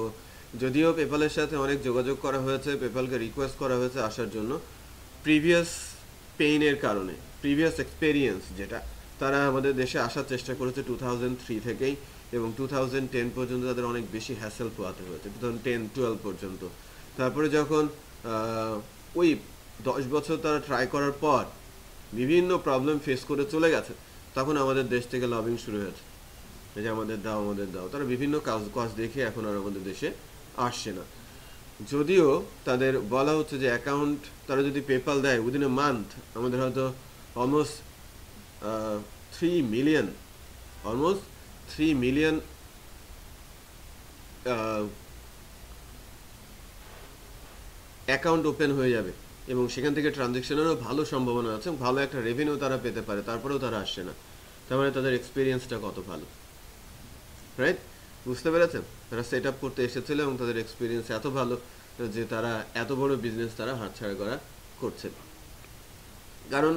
যদিও পেপালের সাথে অনেক যোগাযোগ করা হয়েছে, পেপালকে রিকোয়েস্ট করা হয়েছে আসার জন্য, প্রিভিয়াস পেইনের কারণে, প্রিভিয়াস এক্সপেরিয়েন্স যেটা, তারা আমাদের দেশে আসার চেষ্টা করেছে 2003 থেকেই, এবং 2010 পর্যন্ত তাদের অনেক বেশি হ্যাসেল পোয়াতে হয়েছে, 2010-12 পর্যন্ত। তারপরে যখন ওই 10 বছর তারা ট্রাই করার পর বিভিন্ন প্রবলেম ফেস করে চলে গেছে, তখন আমাদের দেশ থেকে লবিং শুরু হয়েছে, যে আমাদের দাও। তারা বিভিন্ন কাজ দেখে এখন আর আমাদের দেশে আসছে না। যদিও তাদের বলা হচ্ছে যে অ্যাকাউন্ট তারা যদি পেপাল দেয় উইদিন এ মান্থ, আমাদের হয়তো অলমোস্ট 3 মিলিয়ন অ্যাকাউন্ট ওপেন হয়ে যাবে, এবং সেখান থেকে ট্রানজ্যাকশনেরও ভালো সম্ভাবনা আছে, ভালো একটা রেভিনিউ তারা পেতে পারে। তারপরেও তারা আসছে না, তার মানে তাদের এক্সপিরিয়েন্সটা কত ভালো, রাইট? বুঝতে পেরেছেন? তারা সেট আপ করতে এসেছিল, এবং তাদের এক্সপিরিয়েন্স এত ভালো যে তারা এত বড় বিজনেস তারা হাতছাড়া করা করছে। কারণ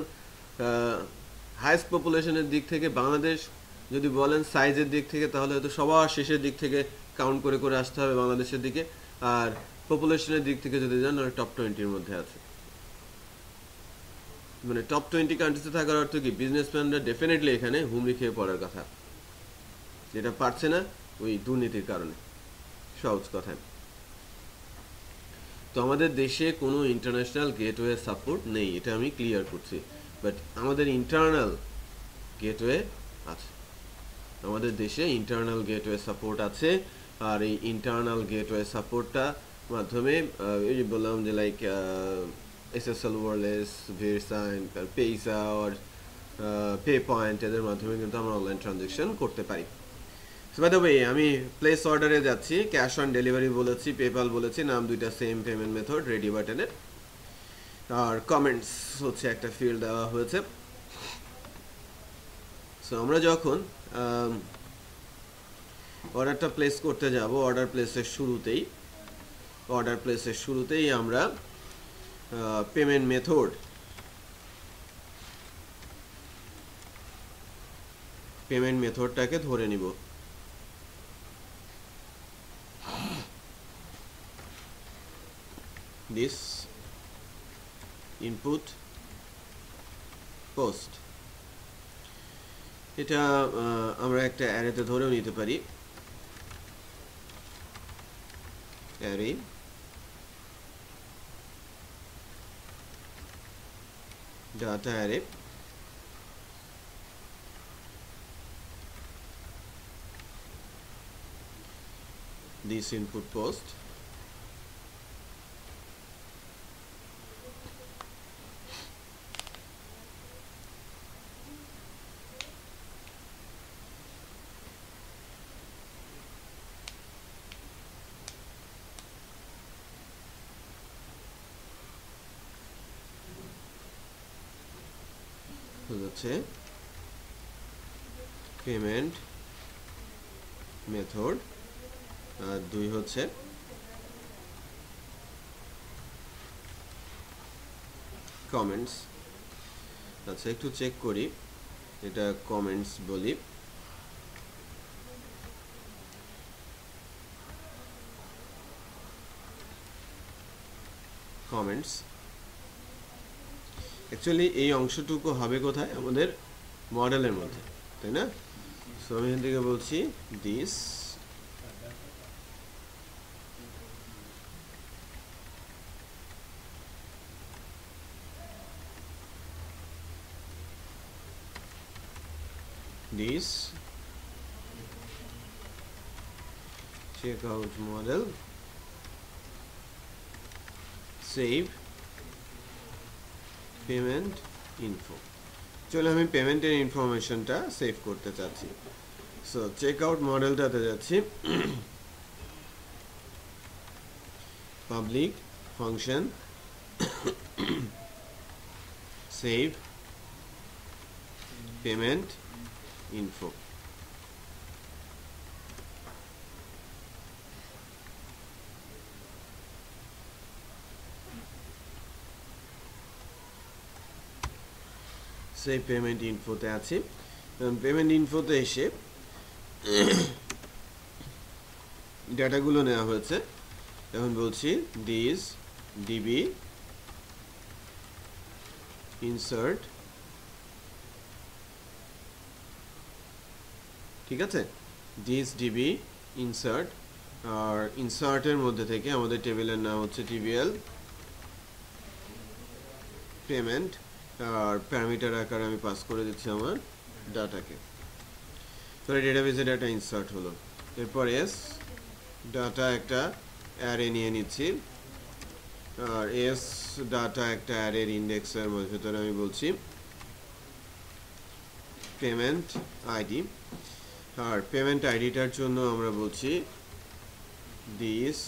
হাইয়েস্ট পপুলেশনের দিক থেকে বাংলাদেশ, যদি বলেন সাইজের দিক থেকে, তাহলে হয়তো সবার শেষের দিক থেকে কাউন্ট করে করে আসতে হবে বাংলাদেশের দিকে। আর পপুলেশনের দিক থেকে যদি যান, টপ 20-র মধ্যে আছে। মানে টপ 20 কান্ট্রিতে থাকার অর্থ কি? বিজনেসম্যানরা ডেফিনেটলি এখানে হুমড়ি খেয়ে পড়ার কথা, যেটা পারছে না ওই দুর্নীতির কারণে, সহজ কথায়। তো আমাদের দেশে কোনো ইন্টারন্যাশনাল গেটওয়ে সাপোর্ট নেই, এটা আমি ক্লিয়ার করছি। বাট আমাদের ইন্টারনাল গেটওয়ে আছে, আমাদের দেশে ইন্টারনাল গেটওয়ে সাপোর্ট আছে। আর এই ইন্টারনাল গেটওয়ে সাপোর্টটা মাধ্যমে এই যে বললাম যে লাইক এসএসএল ওয়ারলেস, ভেরিসাইন, পেইসা আর পে পয়েন্ট, এদের মাধ্যমে কিন্তু আমরা অনলাইন ট্রানজ্যাকশন করতে পারি। বাই দ্য ওয়ে, আমি প্লেস অর্ডারে যাচ্ছি, ক্যাশ অন ডেলিভারি বলেছি, পেপাল বলেছি, নাম দুইটা সেম পেমেন্ট মেথড, রেডি বাটনের। আর কমেন্টস হচ্ছে একটা ফিল্ড দেওয়া হয়েছে। সো আমরা যখন অর্ডারটা প্লেস করতে যাব, অর্ডার প্লেসের শুরুতেই আমরা পেমেন্ট মেথড, পেমেন্ট মেথডটাকে ধরে নিব। দিস ইনপুট পোস্ট, এটা আমরা একটা অ্যারেতে ধরেও নিতে পারি, array data array this input post হচ্ছে পেমেন্ট মেথড, আর 2 হচ্ছে কমেন্টস। আচ্ছা একটু চেক করি, এটা কমেন্টস বলি, কমেন্টস অ্যাকচুয়ালি এই অংশটুকু হবে কোথায়, আমাদের মডেলের মধ্যে, তাই না? সো আমি এখান থেকে বলছি this checkout model save payment info. চলো আমি পেমেন্টের ইনফরমেশনটা সেভ করতে চাচ্ছি। সো চেকআউট মডেলটাতে যাচ্ছি, public function save payment info. সেই পেমেন্ট ইনফোতে আছে, পেমেন্ট ইনফোতে এসে ডাটাগুলো নেওয়া হয়েছে। এখন বলছি দিস ডিবি ইনসার্ট, ঠিক আছে, দিস ডিবি ইনসার্ট, আর ইনসার্টের মধ্যে থেকে আমাদের টেবিলের নাম হচ্ছে টিবিএল পেমেন্ট, আর প্যারামিটার আকারে আমি পাস করে দিচ্ছি আমার ডাটাকে। তাহলে ডেটাবেসে ডাটা ইনসার্ট হলো। এরপর এস ডাটা একটা অ্যারে নিয়ে নিচ্ছি, আর এস ডাটা একটা অ্যারের ইন্ডেক্সের ভিতরে আমি বলছি পেমেন্ট আইডি, আর পেমেন্ট আইডিটার জন্য আমরা বলছি this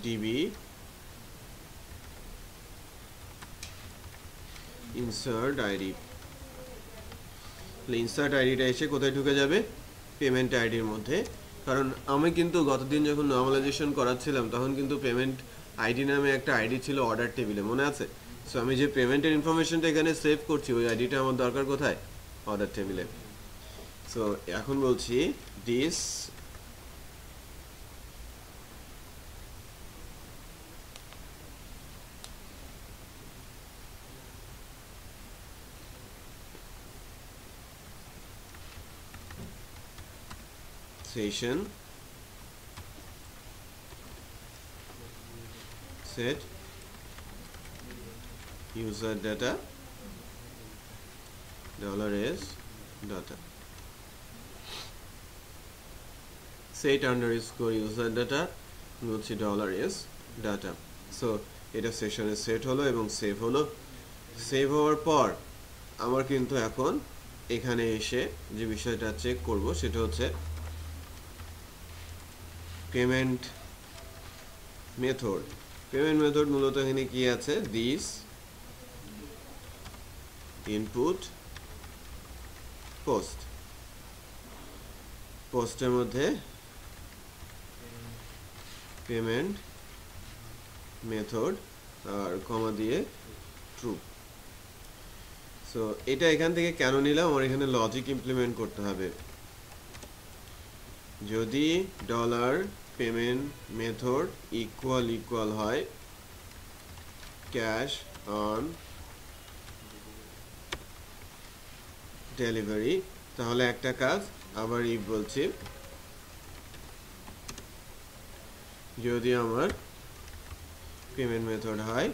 DB insert ID. Insert আইডিটা এসে কোথায় ঢুকে যাবে, পেমেন্ট আইডির মধ্যে। কারণ আমি কিন্তু গতদিন যখন নর্মালাইজেশন করাচ্ছিলাম তখন কিন্তু পেমেন্ট আইডি নামে একটা আইডি ছিল অর্ডার টেবিলে, মনে আছে? সো আমি যে পেমেন্টের ইনফরমেশনটা এখানে সেভ করছি ওই আইডিটা আমার দরকার কোথায়, অর্ডার টেবিলে। সো এখন বলছি this session set user data $s data set underscore user data বলছি $s data। সো এটা সেশনে সেট হলো এবং সেভ হলো। সেভ হওয়ার পর আমার কিন্তু এখন এখানে এসে যে বিষয়টা চেক করব সেটা হচ্ছে পেমেন্ট মেথড। পেমেন্ট মেথড মূলত এখানে কি আছে, দিস ইনপুট পোস্ট, পোস্টের মধ্যে পেমেন্ট মেথড আর কমা দিয়ে ট্রু। সো এটা এখান থেকে কেন নিলাম, আমার এখানে লজিক ইমপ্লিমেন্ট করতে হবে। যদি ডলার পেমেন্ট মেথড ইকুয়াল হয় ক্যাশ অন ডেলিভারি, তাহলে একটা কাজ আবার ইফ বলছি, যদি আমার পেমেন্ট মেথড হয়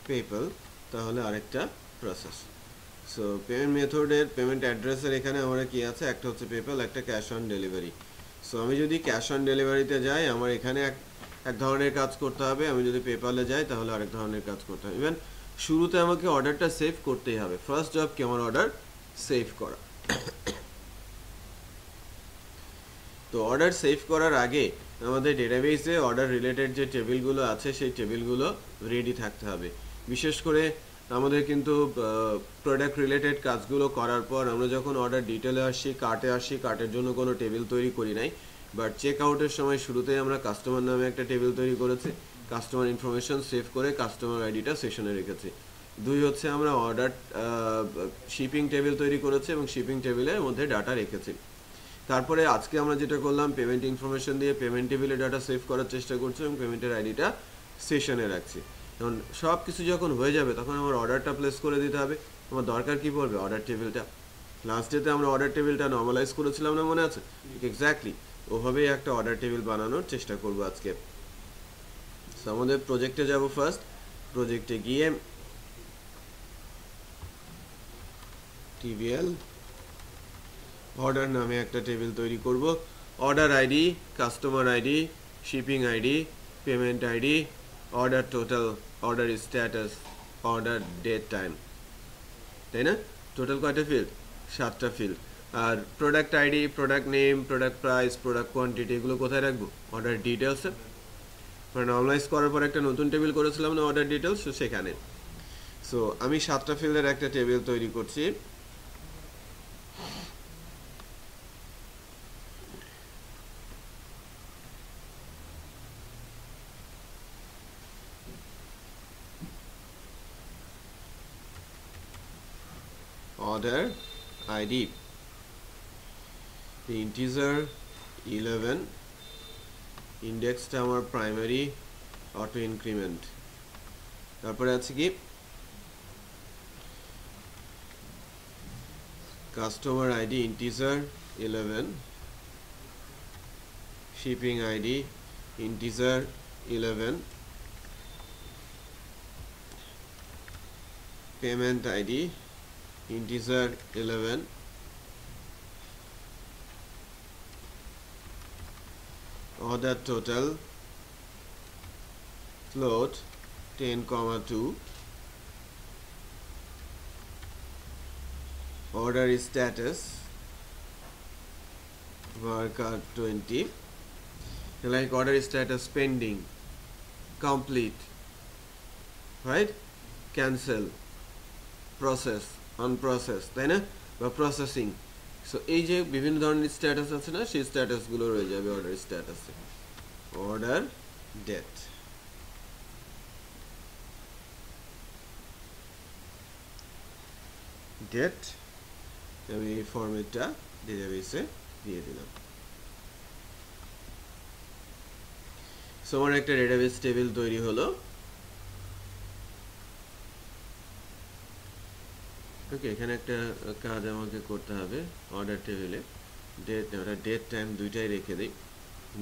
পেপ্যাল, তাহলে আরেকটা প্রসেস। সো পেমেন্ট মেথডের পেমেন্ট অ্যাড্রেসের এখানে আমরা কি আছে, একটা হচ্ছে পেপ্যাল, একটা ক্যাশ অন ডেলিভারি। সো আমি যদি ক্যাশ অন ডেলিভারিতে যাই আমার এখানে এক ধরনের কাজ করতে হবে, আমি যদি পেপ্যালে যাই তাহলে আরেক ধরনের কাজ করতে হবে। ইভেন শুরুতে আমাকে অর্ডারটা সেভ করতেই হবে, ফার্স্ট জব কি আমার অর্ডার সেভ করা। তো অর্ডার সেভ করার আগে আমাদের ডেটাবেসে অর্ডার রিলেটেড যে টেবিলগুলো আছে সেই টেবিলগুলো রেডি থাকতে হবে। বিশেষ করে আমাদের কিন্তু প্রোডাক্ট রিলেটেড কাজগুলো করার পর আমরা যখন অর্ডার ডিটেলে আসি, কার্টের জন্য কোনো টেবিল তৈরি করি নাই, বাট চেক আউটের সময় শুরুতেই আমরা কাস্টমার নামে একটা টেবিল তৈরি করেছি, কাস্টমার ইনফরমেশন সেভ করে কাস্টমার আইডিটা সেশনে রেখেছি। দুই হচ্ছে আমরা অর্ডার শিপিং টেবিল তৈরি করেছি এবং শিপিং টেবিলের মধ্যে ডাটা রেখেছি। তারপরে আজকে আমরা যেটা করলাম, পেমেন্ট ইনফরমেশন দিয়ে পেমেন্ট টেবিলে ডাটা সেভ করার চেষ্টা করছি এবং পেমেন্টের আইডিটা সেশনে রাখছি। এখন সব কিছু যখন হয়ে যাবে তখন আমার অর্ডারটা প্লেস করে দিতে হবে। আমার দরকার কি পড়বে, অর্ডার টেবিলটা। লাস্ট ডেতে আমরা অর্ডার টেবিলটা নর্মালাইজ করেছিলাম না, মনে আছে? এক্স্যাক্টলি ওভাবেই একটা অর্ডার টেবিল বানানোর চেষ্টা করব আজকে। সো আমাদের প্রজেক্টে যাব, ফার্স্ট প্রজেক্টে গিয়ে টিভিএল অর্ডার নামে একটা টেবিল তৈরি করব। Order ID, customer ID, shipping ID, payment ID, order total, order status, order date time, তাই না? টোটাল কয়টা ফিল্ড? 7টা ফিল্ড। আর product ID, product name, product price, product quantity, এগুলো কোথায় রাখবো? অর্ডার ডিটেলসে। মানে নর্মালাইজ করার পর একটা নতুন টেবিল করেছিলাম না অর্ডার ডিটেলস, সেখানে। সো আমি 7টা ফিল্ডের একটা টেবিল তৈরি করছি। Order ID, the integer 11, ইন্ডেক্সটা আমার প্রাইমারি, অটো ইনক্রিমেন্ট। তারপরে আছে কি customer ID integer 11, shipping ID integer 11, payment ID integer 11, order total float 10,2, order status varchar 20, like order status pending, complete, right, cancel, process, unprocessed, তাই না, বা processing. So এই যে বিভিন্ন ধরনের স্ট্যাটাস আছে না, সেই স্ট্যাটাসগুলো রয়ে যাবে অর্ডার স্ট্যাটাসে। অর্ডার ডেট, ডেট আমি এই ফরম্যাটটা ডেটাবেসে দিয়ে দিলাম। সো আমার একটা ডেটাবেস টেবিল তৈরি হলো। ওকে, এখানে একটা কাজ আমাকে করতে হবে, অর্ডার টেবিলে ডেট, ওটা ডেট টাইম দুইটাই রেখে দিই,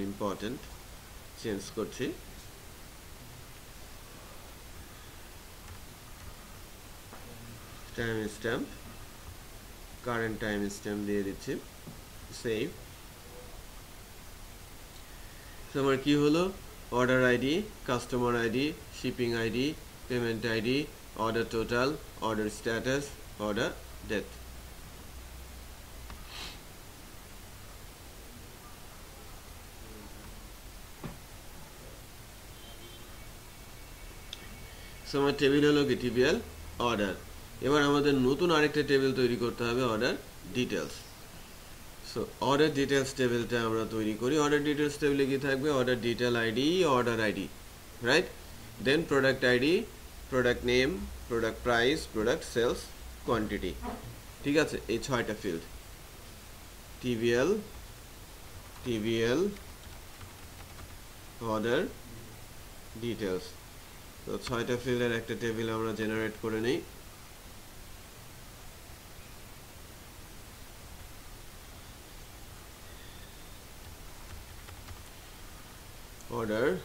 ইম্পর্টেন্ট। চেঞ্জ করছি, time stamp, current time stamp দিয়ে দিচ্ছি, সেভ। আমার কি হলো, order ID, customer ID, shipping ID, payment ID, order total, order status, order date. So আমার টেবিল হলো কি টিবিএল অর্ডার। এবার আমাদের নতুন আরেকটা টেবিল তৈরি করতে হবে, order details. So order details টেবিলটা আমরা তৈরি করি অর্ডার ডিটেলস টেবিলে কি থাকবে order detail ID order ID right then product ID product name product price product sales quantity ঠিক আছে এই 6টা ফিল্ড টিভিএল অর্ডার ডিটেলস তো 6টা ফিল্ডের একটা টেবিল আমরা জেনারেট করে নেই order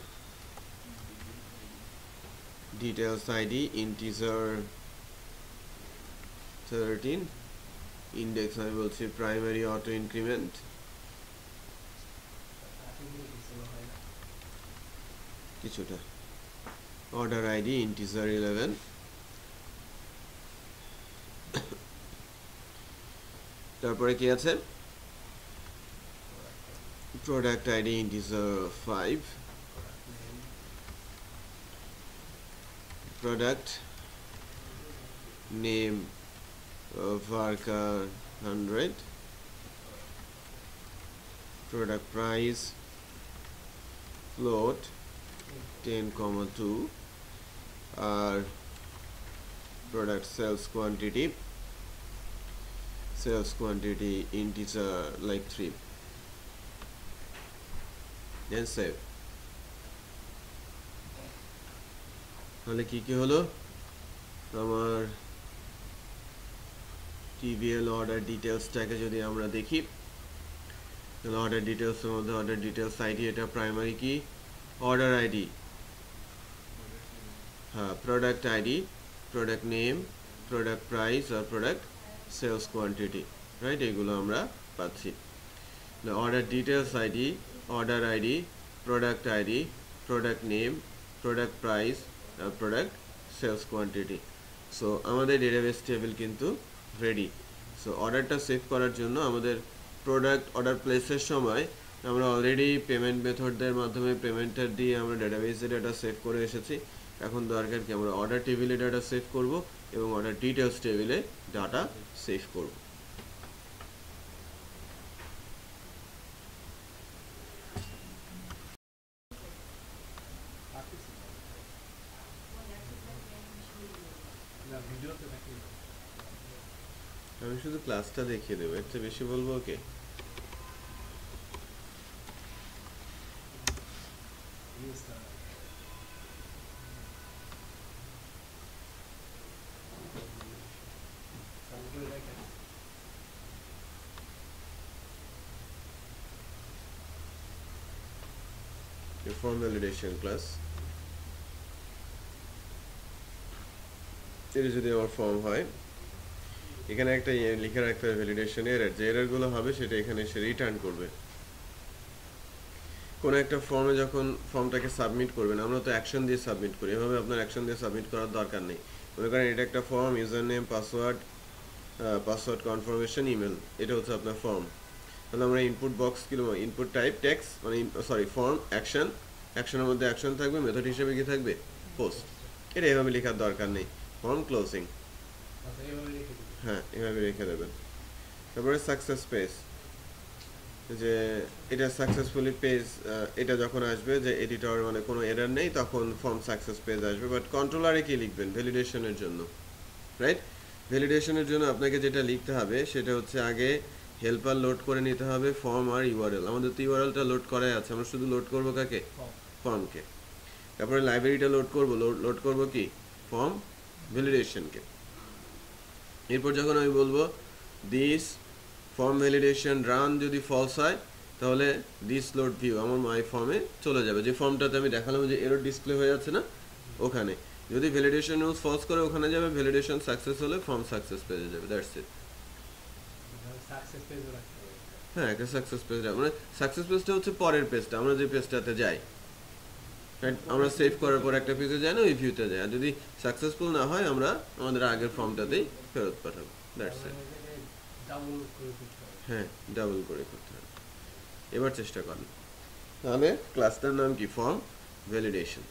details id integer 13 index আমি বলছি primary auto increment কিছুটা order id integer 11 তারপরে কি আছে product id integer 5 product name varchar 100 product price float 10,2 আর product sales quantity integer like 3 then save তাহলে কি কি হলো আমার টিভিএল অর্ডার ডিটেইলসটাকে যদি আমরা দেখি তাহলে অর্ডার ডিটেইলসের মধ্যে অর্ডার ডিটেইলস আইডি এটা প্রাইমারি কি অর্ডার আইডি হ্যাঁ product ID product name product price আর প্রোডাক্ট সেলস কোয়ান্টিটি রাইট এগুলো আমরা পাচ্ছি order details ID order id product id product name product price product sales quantity so আমাদের database table কিন্তু ready so অর্ডারটা save করার জন্য আমাদের প্রোডাক্ট অর্ডার প্লেসের সময় আমরা অলরেডি পেমেন্ট মেথডদের মাধ্যমে পেমেন্টটা দিয়ে আমরা ডেটাবেসে ডাটা সেভ করে এসেছি এখন দরকার কি আমরা অর্ডার টেবিলে ডাটা সেভ করব এবং অর্ডার ডিটেইলস টেবিলে ডাটা সেভ করব আমি শুধু ক্লাসটা দেখিয়ে দেব এর চেয়ে বেশি বলবো ওকে your form validation class এটা যদি আমার ফর্ম হয় এখানে একটা লিখে রাখতে হবে ভ্যালিডেশন এরর যে এররগুলো হবে সেটা এখানে এসে রিটার্ন করবে কোন একটা ফর্মে যখন ফর্মটাকে সাবমিট করবেন আমরা তো অ্যাকশন দিয়ে সাবমিট করি এভাবে আপনার অ্যাকশন দিয়ে সাবমিট করার দরকার নেই মনে করেন এটা একটা form user name password confirmation email এটা হচ্ছে আপনার ফর্ম তাহলে আমরা ইনপুট বক্স কি ইনপুট টাইপ টেক্সট মানে সরি ফর্ম অ্যাকশনের মধ্যে অ্যাকশন থাকবে মেথড হিসেবে কি থাকবে পোস্ট এটা এভাবে লেখার দরকার নেই ফর্ম ক্লোজিং হ্যাঁ এভাবে রেখে দেবেন তারপরে সাকসেস পেজ যে এটা সাকসেসফুলি পেজ এটা যখন আসবে যে এডিটর মানে কোনো এরর নেই তখন ফর্ম সাকসেস পেজ আসবে বাট কন্ট্রোলারে কি লিখবেন ভ্যালিডেশনের জন্য রাইট ভ্যালিডেশনের জন্য আপনাকে যেটা লিখতে হবে সেটা হচ্ছে আগে হেল্পার লোড করে নিতে হবে ফর্ম আর ইউআরএল আমাদের তো ইউআরএলটা লোড করাই আছে আমরা শুধু লোড করব কাকে ফর্মকে তারপরে লাইব্রেরিটা লোড করব কি ফর্ম ভ্যালিডেশনকে এরপর যখন আমি বলবো দিস ফর্ম ভ্যালিডেশন রান যদি ফলস হয় তাহলে দিস লোড ভিউ আমার মাই ফর্মে চলে যাবে যে ফর্মটাতে আমি দেখালাম যে এরর ডিসপ্লে হয়ে যাচ্ছে না ওখানে যদি ভ্যালিডেশন ইউজ ফলস করে ওখানে যাবে ভ্যালিডেশন সাকসেস হলে ফর্ম সাকসেস পেজে যাবে দ্যাটস ইট সাকসেস পেজ হ্যাঁ একটা সাকসেস পেজ মানে সাকসেস পেজটা হচ্ছে পরের পেজটা আমরা যে পেজটাতে যাই আমরা সেভ করার পর একটা পেজে যাই না ওই ভিউতে যাই আর যদি সাকসেসফুল না হয় আমরা আমাদের আগের ফর্মটাতেই ফেরত পাঠাবো দ্যাটস ইট হ্যাঁ ডাবল করে করতে হবে এবার চেষ্টা করুন তাহলে ক্লাসটার নাম কি ফর্ম ভ্যালিডেশন